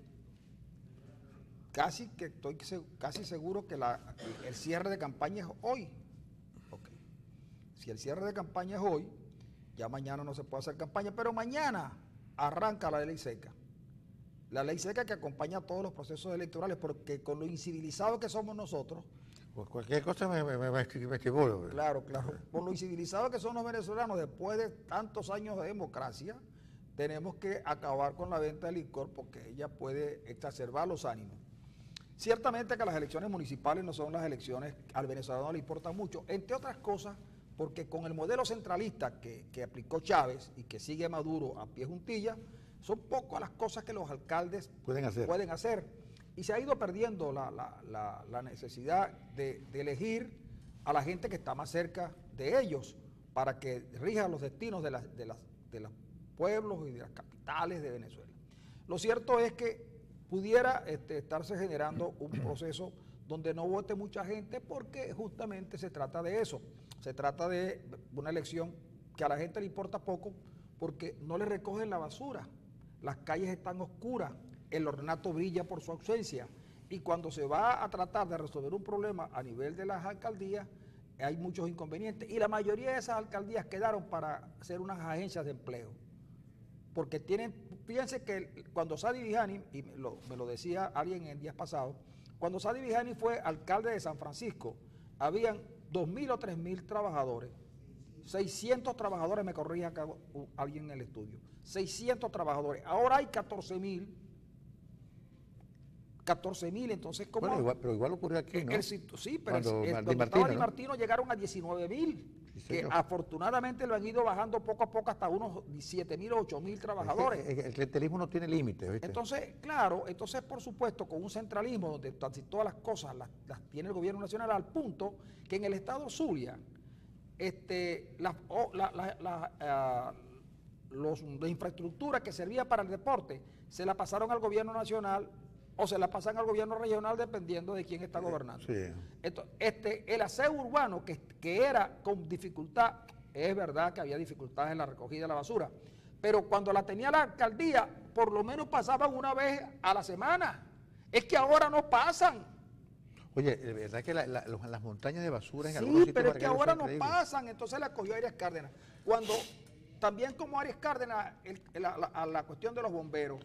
Speaker 1: Estoy casi seguro que el cierre de campaña es hoy. Okay. Si el cierre de campaña es hoy, ya mañana no se puede hacer campaña, pero mañana arranca la ley seca. La ley seca que acompaña todos los procesos electorales, porque con lo incivilizados que somos nosotros...
Speaker 2: Pues cualquier cosa me estimulo.
Speaker 1: Claro. Con lo incivilizados que son los venezolanos, después de tantos años de democracia, tenemos que acabar con la venta de licor porque ella puede exacerbar los ánimos. Ciertamente que las elecciones municipales no son las elecciones, al venezolano le importan mucho, entre otras cosas, porque con el modelo centralista que aplicó Chávez y que sigue Maduro a pie juntilla, son pocas las cosas que los alcaldes pueden hacer. Y se ha ido perdiendo la necesidad de elegir a la gente que está más cerca de ellos para que rija los destinos de los pueblos y de las capitales de Venezuela. Lo cierto es que pudiera estarse generando un proceso donde no vote mucha gente porque justamente se trata de eso. Se trata de una elección que a la gente le importa poco porque no le recogen la basura. Las calles están oscuras, el ornato brilla por su ausencia y cuando se va a tratar de resolver un problema a nivel de las alcaldías hay muchos inconvenientes y la mayoría de esas alcaldías quedaron para ser unas agencias de empleo porque fíjense que cuando Sadi Vijani, y me lo decía alguien en días pasados, cuando Sadi Vijani fue alcalde de San Francisco habían 2.000 o 3.000 trabajadores, 600 trabajadores, me corrige acá alguien en el estudio, 600 trabajadores, ahora hay 14.000, entonces ¿cómo?
Speaker 2: Bueno, pero igual ocurrió aquí, ¿no?
Speaker 1: Sí, pero
Speaker 2: cuando
Speaker 1: estaba Di Martino llegaron a 19.000, que afortunadamente lo han ido bajando poco a poco hasta unos 7.000 o 8.000 trabajadores.
Speaker 2: El clientelismo no tiene límites, ¿viste?
Speaker 1: Entonces, claro, por supuesto, con un centralismo donde todas las cosas las tiene el gobierno nacional al punto que en el estado Zulia, la infraestructura que servía para el deporte se la pasaron al gobierno nacional o se la pasan al gobierno regional dependiendo de quién está gobernando.
Speaker 2: Sí.
Speaker 1: Entonces, el aseo urbano que era con dificultad, es verdad que había dificultades en la recogida de la basura, pero cuando la tenía la alcaldía, por lo menos pasaban una vez a la semana. Es que ahora no pasan.
Speaker 2: Oye, ¿verdad que las montañas de basura en algunos
Speaker 1: Sí,
Speaker 2: sitios
Speaker 1: pero es que ahora no
Speaker 2: increíbles?
Speaker 1: pasan, entonces la cogió Arias Cárdenas. También como Arias Cárdenas, a la cuestión de los bomberos,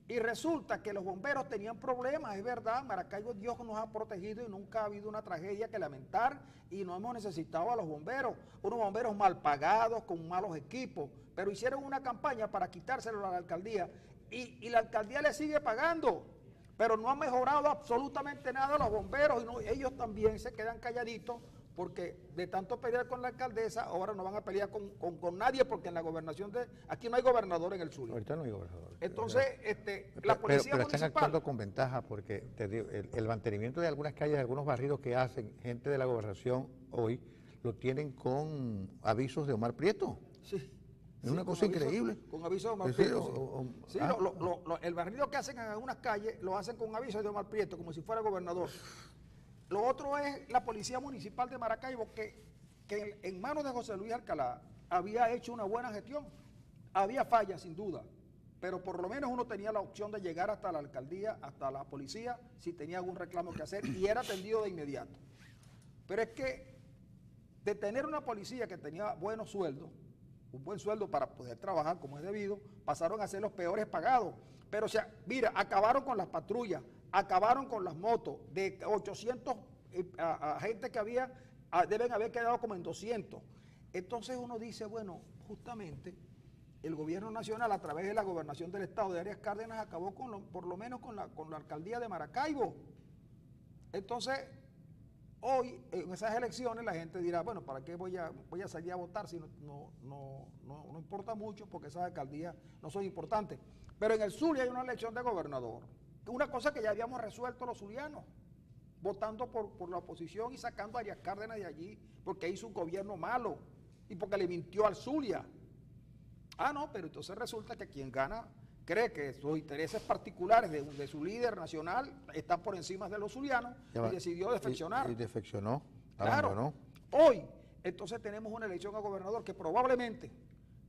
Speaker 1: y resulta que los bomberos tenían problemas, es verdad, Maracaibo Dios nos ha protegido y nunca ha habido una tragedia que lamentar y no hemos necesitado a los bomberos, unos bomberos mal pagados, con malos equipos, pero hicieron una campaña para quitárselo a la alcaldía y la alcaldía le sigue pagando. Pero no han mejorado absolutamente nada los bomberos y ellos también se quedan calladitos porque de tanto pelear con la alcaldesa, ahora no van a pelear con nadie porque en la gobernación aquí no hay gobernador en el sur.
Speaker 2: Ahorita no hay gobernador.
Speaker 1: Entonces, la policía
Speaker 2: pero
Speaker 1: municipal...
Speaker 2: están actuando con ventaja porque te digo, el mantenimiento de algunas calles, de algunos barrios que hacen gente de la gobernación hoy, lo tienen con avisos de Omar Prieto.
Speaker 1: Sí.
Speaker 2: Es una cosa increíble.
Speaker 1: Con aviso de Omar
Speaker 2: Sí,
Speaker 1: Prieto. Sí, el barrido que hacen en algunas calles lo hacen con aviso de Omar Prieto, como si fuera gobernador. Lo otro es la Policía Municipal de Maracaibo, que en manos de José Luis Alcalá había hecho una buena gestión. Había fallas, sin duda, pero por lo menos uno tenía la opción de llegar hasta la alcaldía, hasta la policía, si tenía algún reclamo que hacer, y era atendido de inmediato. Pero es que de tener una policía que tenía buenos sueldos, un buen sueldo para poder trabajar como es debido, pasaron a ser los peores pagados. Pero o sea, mira, acabaron con las patrullas, acabaron con las motos, de 800 gente que había, deben haber quedado como en 200. Entonces uno dice, bueno, justamente el gobierno nacional a través de la gobernación del estado de Arias Cárdenas acabó por lo menos con la alcaldía de Maracaibo. Entonces, hoy en esas elecciones la gente dirá, bueno, ¿para qué voy a salir a votar si no importa mucho porque esas alcaldías no son importantes? Pero en el Zulia hay una elección de gobernador, una cosa que ya habíamos resuelto los zulianos, votando por la oposición y sacando a Arias Cárdenas de allí porque hizo un gobierno malo y porque le mintió al Zulia. Ah, no, pero entonces resulta que quien gana cree que sus intereses particulares de su líder nacional están por encima de los zulianos y decidió defeccionar.
Speaker 2: Y defeccionó,
Speaker 1: claro,
Speaker 2: abandonó.
Speaker 1: Hoy, entonces tenemos una elección a gobernador que probablemente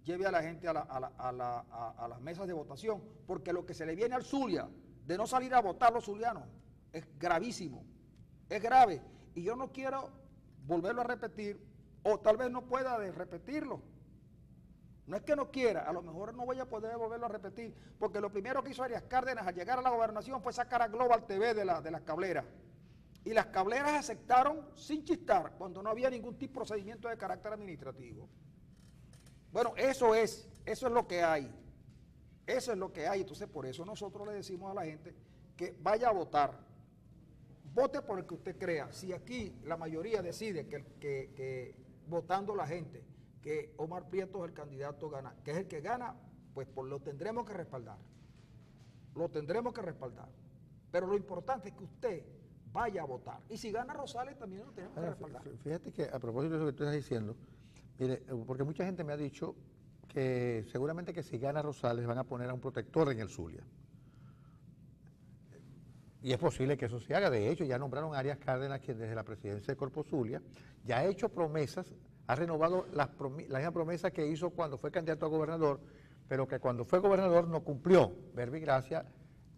Speaker 1: lleve a la gente a las mesas de votación, porque lo que se le viene al Zulia de no salir a votar los zulianos es gravísimo, es grave, y yo no quiero volverlo a repetir, o tal vez no pueda repetirlo. No es que no quiera, a lo mejor no voy a poder volverlo a repetir, porque lo primero que hizo Arias Cárdenas al llegar a la gobernación fue sacar a Global TV de las cableras. Y las cableras aceptaron sin chistar, cuando no había ningún tipo de procedimiento de carácter administrativo. Bueno, eso es lo que hay. Eso es lo que hay. Entonces, por eso nosotros le decimos a la gente que vaya a votar. Vote por el que usted crea. Si aquí la mayoría decide que votando la gente, que Omar Prieto es el candidato gana, que es el que gana, pues lo tendremos que respaldar. Lo tendremos que respaldar. Pero lo importante es que usted vaya a votar. Y si gana Rosales, también lo tenemos que respaldar.
Speaker 2: Fíjate que a propósito de eso que tú estás diciendo, mire, porque mucha gente me ha dicho que seguramente que si gana Rosales van a poner a un protector en el Zulia. Y es posible que eso se haga. De hecho, ya nombraron a Arias Cárdenas, quien desde la presidencia de Corpo Zulia ya ha hecho promesas, ha renovado la misma promesa que hizo cuando fue candidato a gobernador, pero que cuando fue gobernador no cumplió, verbi gracia,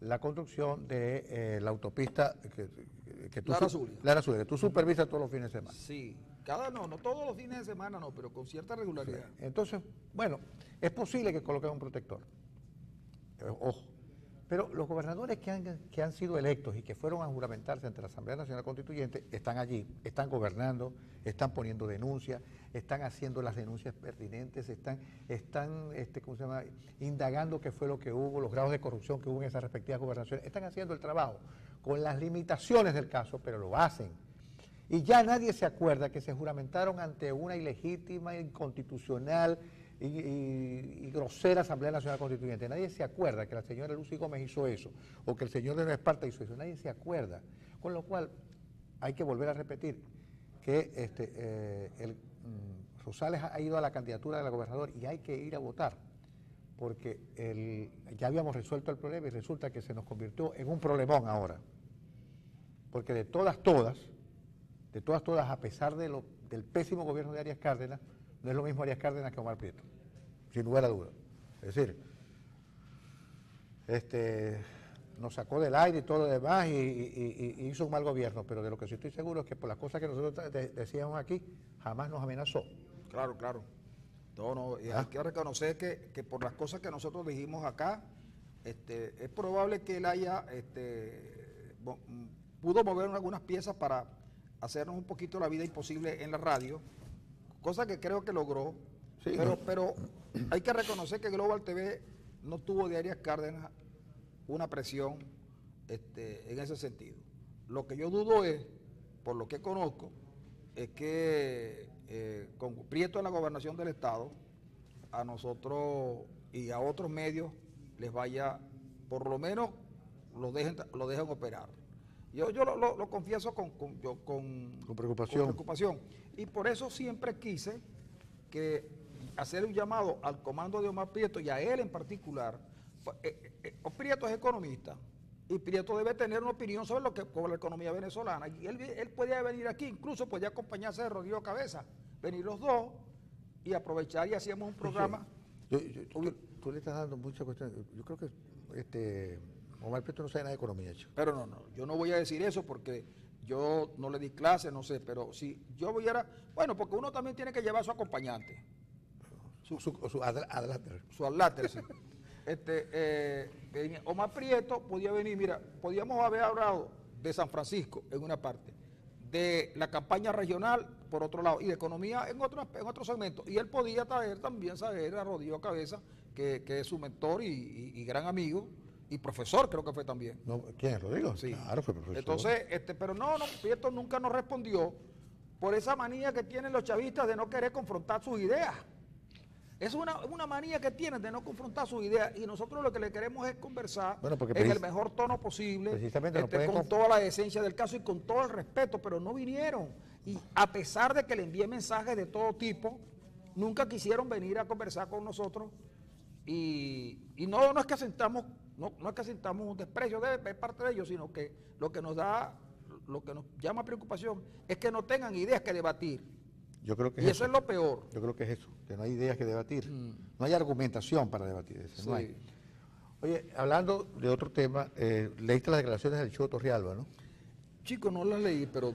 Speaker 2: la construcción de la autopista que tú, Lara Zulia, que tú supervisas todos los fines de semana.
Speaker 1: Sí, no todos los fines de semana no, pero con cierta regularidad.
Speaker 2: Sí. Entonces, bueno, es posible que coloquen un protector. Ojo. Pero los gobernadores que han sido electos y que fueron a juramentarse ante la Asamblea Nacional Constituyente están allí, están gobernando, están poniendo denuncias, están haciendo las denuncias pertinentes, están ¿cómo se llama?, indagando qué fue lo que hubo, los grados de corrupción que hubo en esas respectivas gobernaciones, están haciendo el trabajo con las limitaciones del caso, pero lo hacen. Y ya nadie se acuerda que se juramentaron ante una ilegítima, inconstitucional y grosera Asamblea Nacional Constituyente. Nadie se acuerda que la señora Lucy Gómez hizo eso, o que el señor de Nueva Esparta hizo eso. Nadie se acuerda. Con lo cual, hay que volver a repetir que Rosales ha ido a la candidatura de la gobernadora y hay que ir a votar, porque ya habíamos resuelto el problema y resulta que se nos convirtió en un problemón ahora. Porque de todas, a pesar del pésimo gobierno de Arias Cárdenas, no es lo mismo Arias Cárdenas que Omar Prieto, sin lugar a dudas. Es decir, nos sacó del aire y todo lo demás y hizo un mal gobierno, pero de lo que sí estoy seguro es que por las cosas que nosotros decíamos aquí, jamás nos amenazó.
Speaker 1: Claro, claro. Hay que reconocer que por las cosas que nosotros dijimos acá, es probable que él pudo mover algunas piezas para hacernos un poquito la vida imposible en la radio, cosa que creo que logró, sí, pero hay que reconocer que Global TV no tuvo de Arias Cárdenas una presión en ese sentido. Lo que yo dudo es, por lo que conozco, es que con Prieto en la gobernación del estado, a nosotros y a otros medios les vaya, por lo menos lo dejen operar. Yo lo confieso con preocupación. Y por eso siempre quise hacer un llamado al comando de Omar Prieto y a él en particular. Prieto es economista y Prieto debe tener una opinión sobre la economía venezolana. Y él podía venir aquí, incluso podía acompañarse de Rodrigo Cabeza, venir los dos y aprovechar y hacíamos un programa.
Speaker 2: Tú le estás dando muchas cuestiones. Yo creo que Omar Prieto no sabe nada de economía, chico.
Speaker 1: Pero no, yo no voy a decir eso porque yo no le di clase, no sé, pero si yo voy bueno, porque uno también tiene que llevar a su acompañante.
Speaker 2: Su adláter.
Speaker 1: Su adláter, sí. Omar Prieto podía venir, mira, podíamos haber hablado de San Francisco en una parte, de la campaña regional por otro lado, y de economía en otro segmento. Y él podía también saber a Rodrigo Cabeza, que es su mentor y gran amigo, y profesor creo que fue también.
Speaker 2: No, ¿quién es Rodrigo?
Speaker 1: Sí.
Speaker 2: Claro, fue profesor.
Speaker 1: Entonces, pero no, Prieto nunca nos respondió por esa manía que tienen los chavistas de no querer confrontar sus ideas. Es una manía que tienen de no confrontar sus ideas, y nosotros lo que le queremos es conversar en el mejor tono posible, con toda la esencia del caso y con todo el respeto, pero no vinieron. Y a pesar de que le envié mensajes de todo tipo, nunca quisieron venir a conversar con nosotros, y no es que sintamos un desprecio de parte de ellos, sino que lo que nos llama preocupación es que no tengan ideas que debatir.
Speaker 2: Yo creo que
Speaker 1: y eso es lo peor.
Speaker 2: Yo creo que es eso, que no hay ideas que debatir. No hay argumentación para debatir eso. Sí. No hay. Oye, hablando de otro tema, leíste las declaraciones del Chugo Torrealba, ¿no?
Speaker 1: Chico, no las leí, pero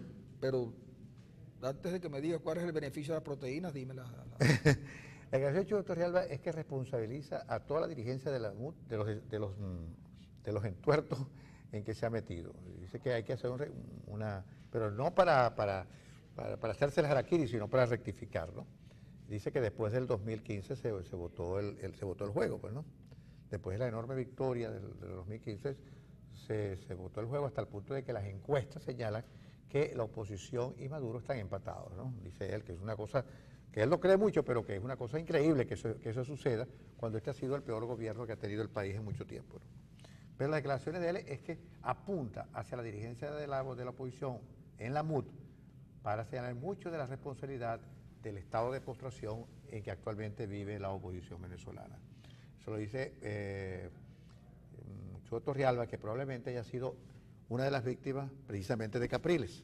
Speaker 1: antes de que me digas cuál es el beneficio de las proteínas, dímelas.
Speaker 2: La declaración del Chugo Torrealba es que responsabiliza a toda la dirigencia de la MUT de los entuertos en que se ha metido. Dice que hay que hacer pero no para hacerse el harakiri, sino para rectificar, ¿no? Dice que después del 2015 se votó el juego, pues, ¿no? Después de la enorme victoria del 2015 se votó el juego hasta el punto de que las encuestas señalan que la oposición y Maduro están empatados, ¿no? Dice él que es una cosa que él no cree mucho, pero que es una cosa increíble que eso suceda cuando este ha sido el peor gobierno que ha tenido el país en mucho tiempo, ¿no? Pero las declaraciones de él es que apunta hacia la dirigencia de la oposición en la MUT para señalar mucho de la responsabilidad del estado de postración en que actualmente vive la oposición venezolana. Eso lo dice Chugo Torrealba, que probablemente haya sido una de las víctimas precisamente de Capriles,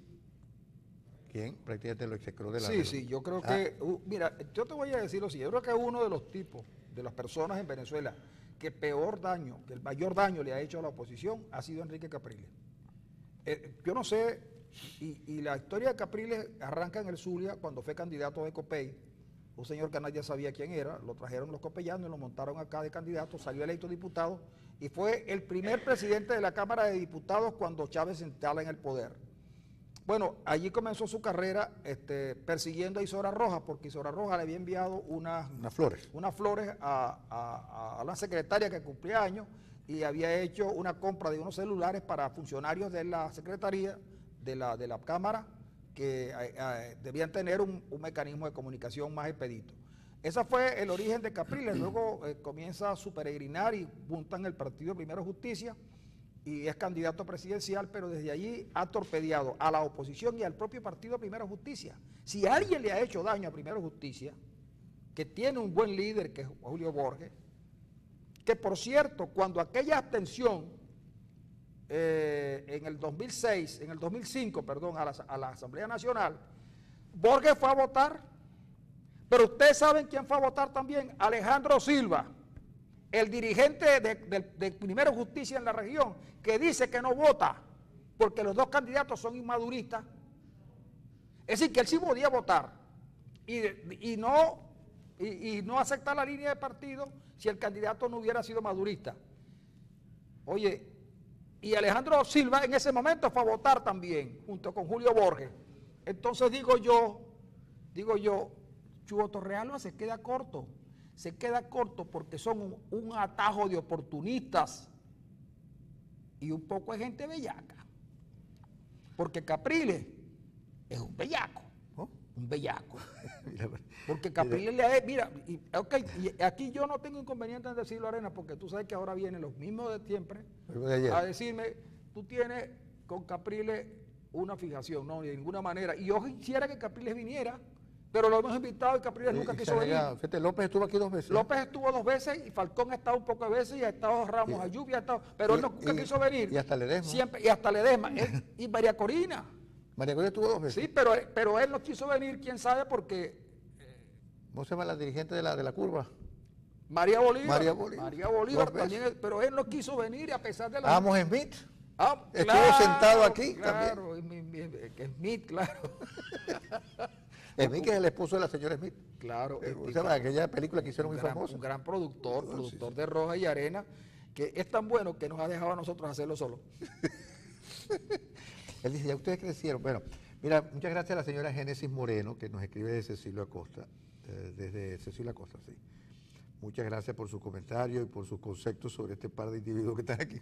Speaker 2: quien prácticamente lo execró de la...
Speaker 1: Sí, yo creo que... mira, yo te voy a decir lo siguiente, yo creo que uno de los tipos, de las personas en Venezuela, que el mayor daño le ha hecho a la oposición ha sido Enrique Capriles. Yo no sé... Y la historia de Capriles arranca en el Zulia cuando fue candidato de Copey, un señor que nadie sabía quién era, lo trajeron los copellanos y lo montaron acá de candidato, salió electo diputado y fue el primer presidente de la Cámara de Diputados cuando Chávez se instala en el poder. Bueno, allí comenzó su carrera persiguiendo a Isora Rojas, porque Isora Rojas le había enviado unas flores a la secretaria que cumplía años y había hecho una compra de unos celulares para funcionarios de la secretaría de la Cámara que debían tener un mecanismo de comunicación más expedito. Ese fue el origen de Capriles. Luego comienza a su peregrinar y juntan el partido Primero Justicia y es candidato presidencial, pero desde allí ha torpedeado a la oposición y al propio partido Primero Justicia. Si alguien le ha hecho daño a Primero Justicia, que tiene un buen líder que es Julio Borges, que por cierto, cuando aquella abstención en el 2005, a la Asamblea Nacional, Borges fue a votar, pero ustedes saben quién fue a votar también, Alejandro Silva, el dirigente de Primero Justicia en la región, que dice que no vota porque los dos candidatos son inmaduristas. Es decir, que él sí podía votar y no aceptar la línea de partido si el candidato no hubiera sido madurista. Oye, y Alejandro Silva en ese momento fue a votar también, junto con Julio Borges. Entonces digo yo, Chugo Torrealba se queda corto porque son un atajo de oportunistas y un poco de gente bellaca. Porque Capriles es un bellaco, ¿no? Un bellaco. Porque Capriles y aquí yo no tengo inconveniente en decirlo, Arena, porque tú sabes que ahora vienen los mismos de siempre a decirme, tú tienes con Capriles una fijación, no, de ninguna manera. Y yo quisiera que Capriles viniera, pero lo hemos invitado y Capriles nunca quiso venir.
Speaker 2: Fíjate, López estuvo aquí 2 veces.
Speaker 1: López estuvo 2 veces y Falcón ha estado un poco de veces y ha estado Ramos Ayub, pero él nunca quiso venir.
Speaker 2: Y hasta Ledesma.
Speaker 1: Siempre, y hasta Ledesma. Y María Corina.
Speaker 2: María Corina estuvo 2 veces.
Speaker 1: Sí, pero él no quiso venir, quién sabe, porque...
Speaker 2: ¿Cómo se llama la dirigente de la curva?
Speaker 1: María Bolívar también, pero él no quiso venir a pesar de la...
Speaker 2: Amos Smith.
Speaker 1: Claro,
Speaker 2: estuvo sentado aquí
Speaker 1: claro,
Speaker 2: también.
Speaker 1: también, que Smith, claro.
Speaker 2: Smith, que es el esposo de la señora Smith.
Speaker 1: Claro.
Speaker 2: O sea, aquella película que hicieron muy famosa.
Speaker 1: Un gran productor,
Speaker 2: Sí.
Speaker 1: de Roja y Arena, que es tan bueno que nos ha dejado a nosotros hacerlo solo.
Speaker 2: Él dice, ya ustedes crecieron. Bueno, mira, muchas gracias a la señora Génesis Moreno, que nos escribe de Cecilio Acosta, desde Cecilio Acosta, sí. Muchas gracias por su comentario y por sus conceptos sobre este par de individuos que están aquí.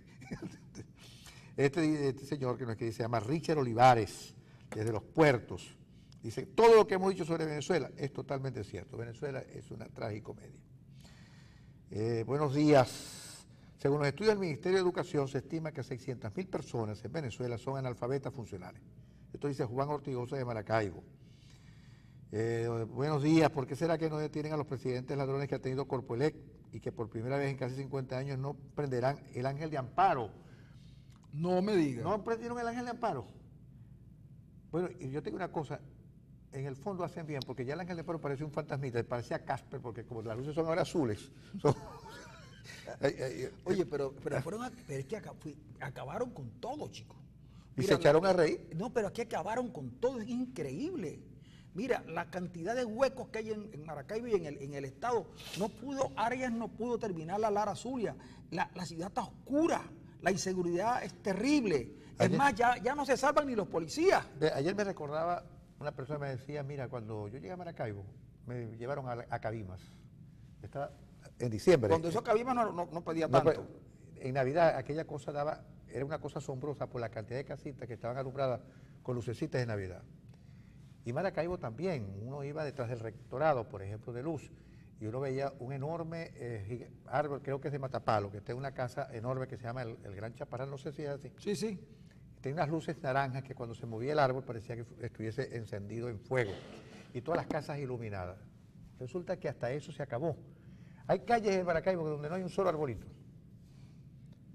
Speaker 2: Este señor que nos escribe se llama Richard Olivares, desde Los Puertos. Dice, todo lo que hemos dicho sobre Venezuela es totalmente cierto. Venezuela es una tragicomedia. Buenos días. Según los estudios del Ministerio de Educación, se estima que 600.000 personas en Venezuela son analfabetas funcionales. Esto dice Juan Ortigosa de Maracaibo. Buenos días. ¿Por qué será que no detienen a los presidentes ladrones que ha tenido Corpoelec y que por primera vez en casi 50 años no prenderán el ángel de amparo?
Speaker 1: No me digas.
Speaker 2: ¿No prendieron el ángel de amparo? Bueno, y yo tengo una cosa. En el fondo hacen bien, porque ya el ángel de amparo parece un fantasmita, parecía Casper, porque como las luces son ahora azules.
Speaker 1: Oye, pero es que acabaron con todo, chicos.
Speaker 2: Y se echaron a reír.
Speaker 1: No, pero aquí acabaron con todo, es increíble. Mira, la cantidad de huecos que hay en Maracaibo y en el estado. Arias no pudo terminar la Lara Zulia. La ciudad está oscura, la inseguridad es terrible. Es más, ya no se salvan ni los policías.
Speaker 2: Ayer me recordaba, una persona me decía, mira, cuando yo llegué a Maracaibo, me llevaron a Cabimas. Estaba en diciembre.
Speaker 1: Cuando eso Cabimas no pedía tanto.
Speaker 2: En Navidad aquella cosa era una cosa asombrosa por la cantidad de casitas que estaban alumbradas con lucecitas de Navidad. Y Maracaibo también, uno iba detrás del rectorado, por ejemplo, de Luz, y uno veía un enorme árbol, creo que es de Matapalo, que está en una casa enorme que se llama el Gran Chaparral, no sé si es así.
Speaker 1: Sí, sí.
Speaker 2: Tiene unas luces naranjas que cuando se movía el árbol parecía que estuviese encendido en fuego, y todas las casas iluminadas. Resulta que hasta eso se acabó. Hay calles en Maracaibo donde no hay un solo arbolito.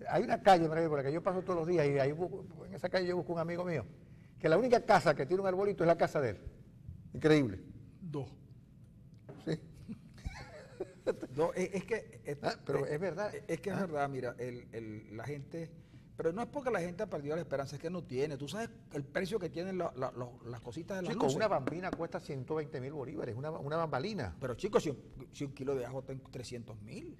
Speaker 2: Hay una calle en Maracaibo por la que yo paso todos los días y ahí en esa calle yo busco un amigo mío, que la única casa que tiene un arbolito es la casa de él. Increíble.
Speaker 1: Dos.
Speaker 2: Sí.
Speaker 1: No, es que...
Speaker 2: pero es verdad.
Speaker 1: Es que es verdad, mira, la gente... Pero no es porque la gente ha perdido la esperanza, es que no tiene. Tú sabes el precio que tienen las cositas de las luces.
Speaker 2: Una bambina cuesta 120.000 bolívares, una bambalina.
Speaker 1: Pero chicos, si un kilo de ajo está en 300.000.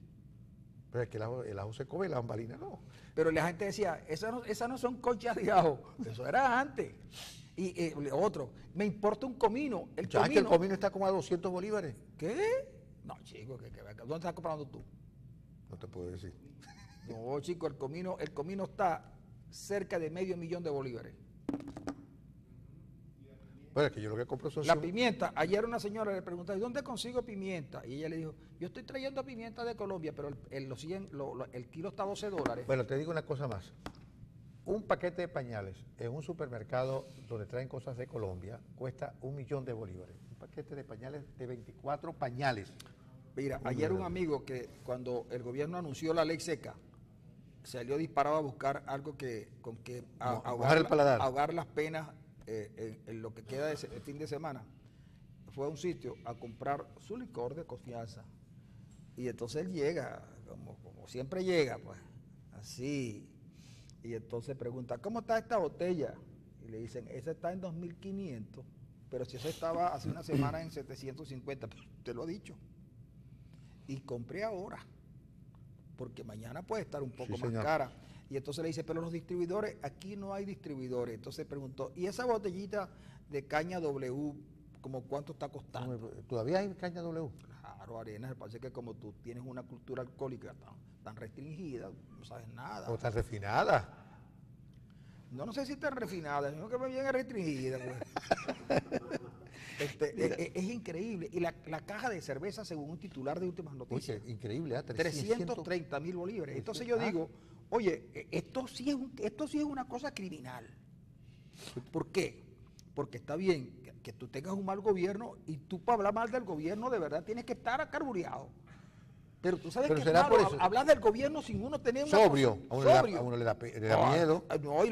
Speaker 2: Pero es que el ajo se come, la bambalina no.
Speaker 1: Pero la gente decía, esas no son conchas de ajo, eso era antes. Y otro, me importa un comino.
Speaker 2: El comino está como a 200 bolívares.
Speaker 1: ¿Qué? No, chico, ¿dónde estás comprando tú?
Speaker 2: No te puedo decir.
Speaker 1: No, chico, el comino está cerca de $500,000 de bolívares.
Speaker 2: Bueno, es que yo lo que compro son...
Speaker 1: La pimienta, ayer una señora le preguntaba, ¿y dónde consigo pimienta? Y ella le dijo, yo estoy trayendo pimienta de Colombia, pero el kilo está a $12.
Speaker 2: Bueno, te digo una cosa más. Un paquete de pañales en un supermercado donde traen cosas de Colombia cuesta $1.000.000 de bolívares. Un paquete de pañales de 24 pañales.
Speaker 1: Mira, ayer un amigo que cuando el gobierno anunció la ley seca, salió disparado a buscar algo con que ahogar las penas en lo que queda de fin de semana. Fue a un sitio a comprar su licor de confianza. Y entonces él llega, como siempre llega, pues, así. Y entonces pregunta, ¿cómo está esta botella? Y le dicen, esa está en 2.500, pero si esa estaba hace una semana en 750, pues, te lo he dicho. Y compré ahora, porque mañana puede estar un poco más cara. Y entonces le dice, pero los distribuidores, aquí no hay distribuidores. Entonces preguntó, ¿y esa botellita de caña W, como cuánto está costando?
Speaker 2: ¿Todavía hay caña W?
Speaker 1: Claro, Arenas, parece que como tú tienes una cultura alcohólica tan restringida, no sabes nada.
Speaker 2: ¿O tan refinada?
Speaker 1: No sé si tan refinada, sino que me viene restringida. Pues. Es increíble. Y la caja de cerveza, según un titular de Últimas Noticias.
Speaker 2: Oye, increíble,
Speaker 1: 330.000 bolívares. Entonces yo digo, oye, esto sí es una cosa criminal. ¿Por qué? Porque está bien que tú tengas un mal gobierno y tú para hablar mal del gobierno de verdad tienes que estar acarbureado. Pero tú sabes que es malo hablar del gobierno sin uno tener una
Speaker 2: sobrio.
Speaker 1: Cosa,
Speaker 2: a uno le da miedo.
Speaker 1: No,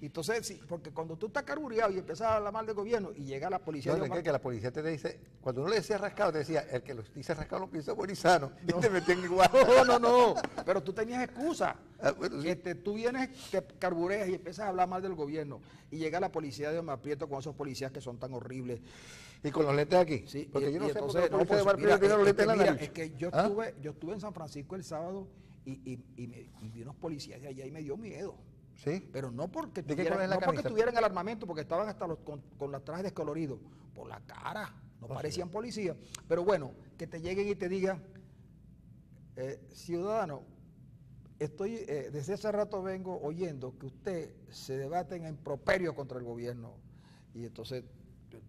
Speaker 1: entonces sí, porque cuando tú estás carbureado y empiezas a hablar mal del gobierno y llega la policía...
Speaker 2: No, que la policía te dice, cuando uno le decía rascado, te decía, el que lo dice rascado lo piensa buenizano, y te metían igual.
Speaker 1: No, pero tú tenías excusa.
Speaker 2: Bueno, sí.
Speaker 1: Tú vienes, te carbureas y empiezas a hablar mal del gobierno y llega la policía de Omar Prieto con esos policías que son tan horribles.
Speaker 2: Y con los lentes aquí.
Speaker 1: Sí,
Speaker 2: Porque yo no sé por qué
Speaker 1: entonces,
Speaker 2: los policías de
Speaker 1: pues,
Speaker 2: Omar Prieto tienen los lentes en la
Speaker 1: mira,
Speaker 2: nariz.
Speaker 1: es que yo
Speaker 2: ¿Ah?
Speaker 1: estuve en San Francisco el sábado y vi unos policías de allá y me dio miedo.
Speaker 2: ¿Sí?
Speaker 1: Pero no porque
Speaker 2: ¿De qué color es la
Speaker 1: no porque
Speaker 2: camisa?
Speaker 1: tuvieran el armamento, porque estaban hasta con los trajes descoloridos. Por la cara, no
Speaker 2: sí.
Speaker 1: parecían policías. Pero bueno, que te lleguen y te digan, ciudadano, desde hace rato vengo oyendo que usted se debate en improperio contra el gobierno. Y entonces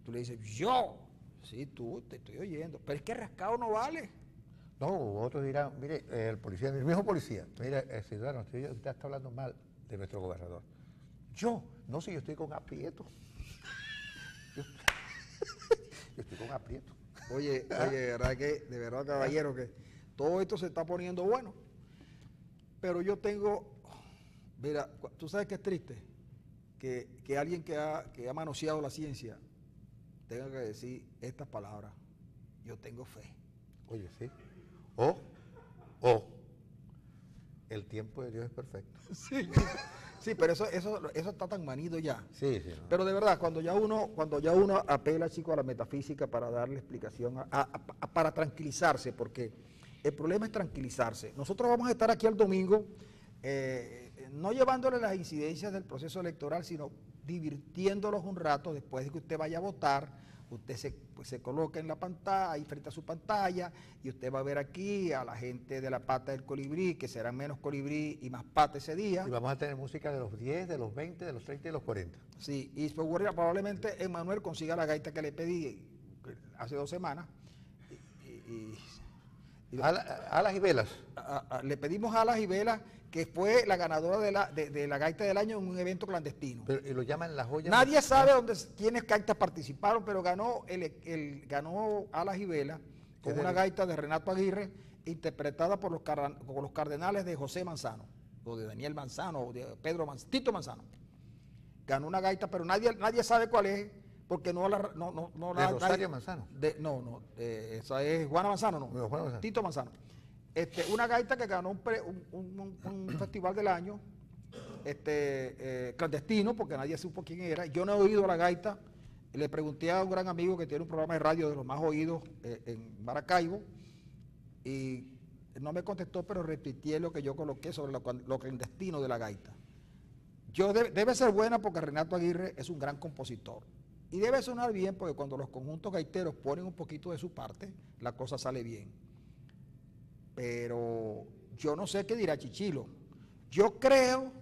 Speaker 1: tú le dices, yo, sí, tú, te estoy oyendo. Pero es que rascado no vale.
Speaker 2: No, otros dirán, mire, el policía, el mismo policía, mire, ciudadano, usted está hablando mal de nuestro gobernador. Yo, no sé, yo estoy con aprieto. Yo estoy con aprieto.
Speaker 1: Oye, de verdad, caballero, que todo esto se está poniendo bueno. Pero yo tengo, mira, tú sabes que es triste que alguien que ha manoseado la ciencia tenga que decir estas palabras. Yo tengo fe.
Speaker 2: Oye, sí. El tiempo de Dios es perfecto.
Speaker 1: Sí, pero eso está tan manido ya.
Speaker 2: Sí, sí. No.
Speaker 1: Pero de verdad, cuando ya uno apela, chico, a la metafísica para darle explicación, para tranquilizarse, porque el problema es tranquilizarse. Nosotros vamos a estar aquí el domingo, no llevándole las incidencias del proceso electoral, sino divirtiéndolos un rato después de que usted vaya a votar. Usted se coloca en la pantalla, ahí frente a su pantalla, y usted va a ver aquí a la gente de la pata del colibrí, que serán menos colibrí y más pata ese día.
Speaker 2: Y vamos a tener música de los 10, de los 20, de los 30 y de los 40.
Speaker 1: Sí, y probablemente Emanuel consiga la gaita que le pedí hace 2 semanas.
Speaker 2: Alas y velas.
Speaker 1: Le pedimos alas y velas, que fue la ganadora de la gaita del año en un evento clandestino.
Speaker 2: Pero, y lo llaman la joya.
Speaker 1: Nadie sabe quiénes gaitas participaron, pero ganó alas y velas con una gaita de Renato Aguirre, interpretada por los cardenales de José Manzano, o de Daniel Manzano, o de Tito Manzano. Ganó una gaita, pero nadie sabe cuál es, porque no la...
Speaker 2: ¿De Rosario Manzano?
Speaker 1: Esa es Juana Manzano, no.
Speaker 2: Juana Manzano.
Speaker 1: Tito Manzano. Una gaita que ganó un festival del año, clandestino, porque nadie supo quién era. Yo no he oído la gaita. Le pregunté a un gran amigo que tiene un programa de radio de los más oídos en Maracaibo, y no me contestó, pero repitié lo que yo coloqué sobre lo clandestino de la gaita. Debe ser buena porque Renato Aguirre es un gran compositor. Y debe sonar bien porque cuando los conjuntos gaiteros ponen un poquito de su parte, la cosa sale bien. Pero yo no sé qué dirá Chichilo. Yo creo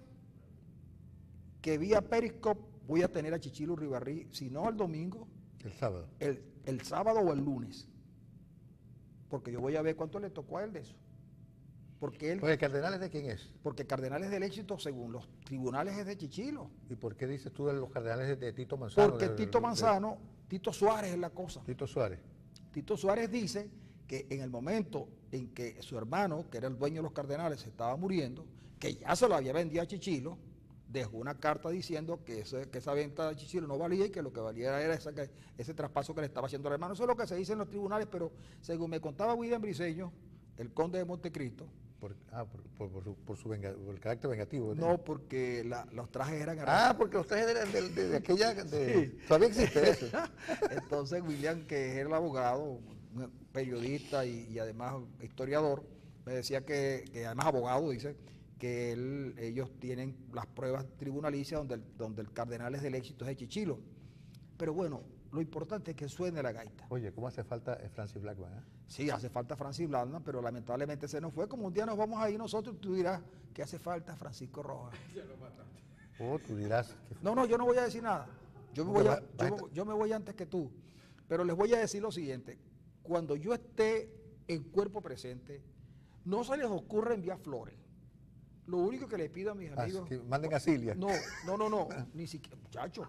Speaker 1: que vía Periscope voy a tener a Chichilo Ribarrí, si no el domingo,
Speaker 2: el sábado.
Speaker 1: El sábado o el lunes. Porque yo voy a ver cuánto le tocó a él de eso. Porque
Speaker 2: ¿Cardenales de quién es?
Speaker 1: Porque Cardenales del Éxito, según los tribunales, es de Chichilo.
Speaker 2: ¿Y por qué dices tú de los cardenales de Tito Manzano?
Speaker 1: Porque Tito Manzano, Tito Suárez es la cosa.
Speaker 2: Tito Suárez.
Speaker 1: Tito Suárez dice que en el momento en que su hermano, que era el dueño de los cardenales, se estaba muriendo, que ya se lo había vendido a Chichilo, dejó una carta diciendo que esa venta de Chichilo no valía y que lo que valía era ese traspaso que le estaba haciendo al hermano. Eso es lo que se dice en los tribunales, pero según me contaba William Briceño, el conde de Montecristo,
Speaker 2: por el carácter vengativo.
Speaker 1: no, porque los trajes eran...
Speaker 2: porque los trajes de aquella...
Speaker 1: Sí.
Speaker 2: Todavía existe eso.
Speaker 1: Entonces William, que es el abogado, periodista y además historiador, me decía que además abogado, dice que ellos tienen las pruebas tribunalicias donde el Cardenales del Éxito es de Chichilo. Pero bueno, lo importante es que suene la gaita.
Speaker 2: Oye, ¿cómo hace falta Francis Blackman?
Speaker 1: Sí, hace falta Francis Blackman, pero lamentablemente se nos fue. Como un día nos vamos a ir nosotros, tú dirás que hace falta Francisco Rojas.
Speaker 2: Tú dirás...
Speaker 1: No, yo no voy a decir nada. Yo me voy antes que tú. Pero les voy a decir lo siguiente. Cuando yo esté en cuerpo presente, no se les ocurra enviar flores. Lo único que les pido a mis amigos...
Speaker 2: que manden a Cilia.
Speaker 1: No, ni siquiera, muchachos.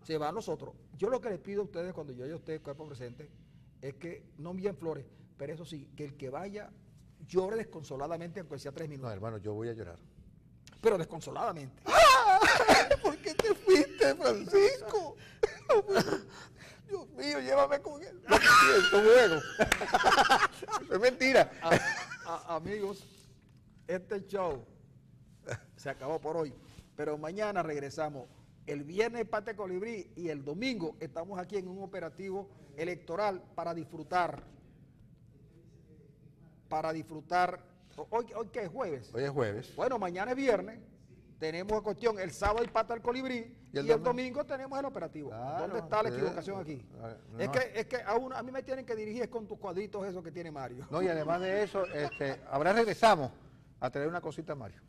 Speaker 1: Se van los otros. Yo lo que les pido a ustedes cuando yo esté en cuerpo presente es que no envíen flores, pero eso sí, que el que vaya llore desconsoladamente, aunque sea 3 minutos.
Speaker 2: No, hermano, yo voy a llorar.
Speaker 1: Pero desconsoladamente.
Speaker 2: ¿Por qué te fuiste, Francisco? Dios mío, llévame con él. Esto luego. Es mentira.
Speaker 1: Amigos, este show se acabó por hoy. Pero mañana regresamos. El viernes Pate Colibrí y el domingo estamos aquí en un operativo electoral para disfrutar. ¿Hoy qué es jueves?
Speaker 2: Hoy es jueves.
Speaker 1: Bueno, mañana es viernes. Tenemos cuestión, el sábado hay Pata al Colibrí y el domingo tenemos el operativo.
Speaker 2: Claro,
Speaker 1: ¿Dónde está la equivocación aquí?
Speaker 2: No,
Speaker 1: Es que a mí me tienen que dirigir con tus cuadritos esos que tiene Mario.
Speaker 2: No, y además de eso, ahora regresamos a traer una cosita a Mario.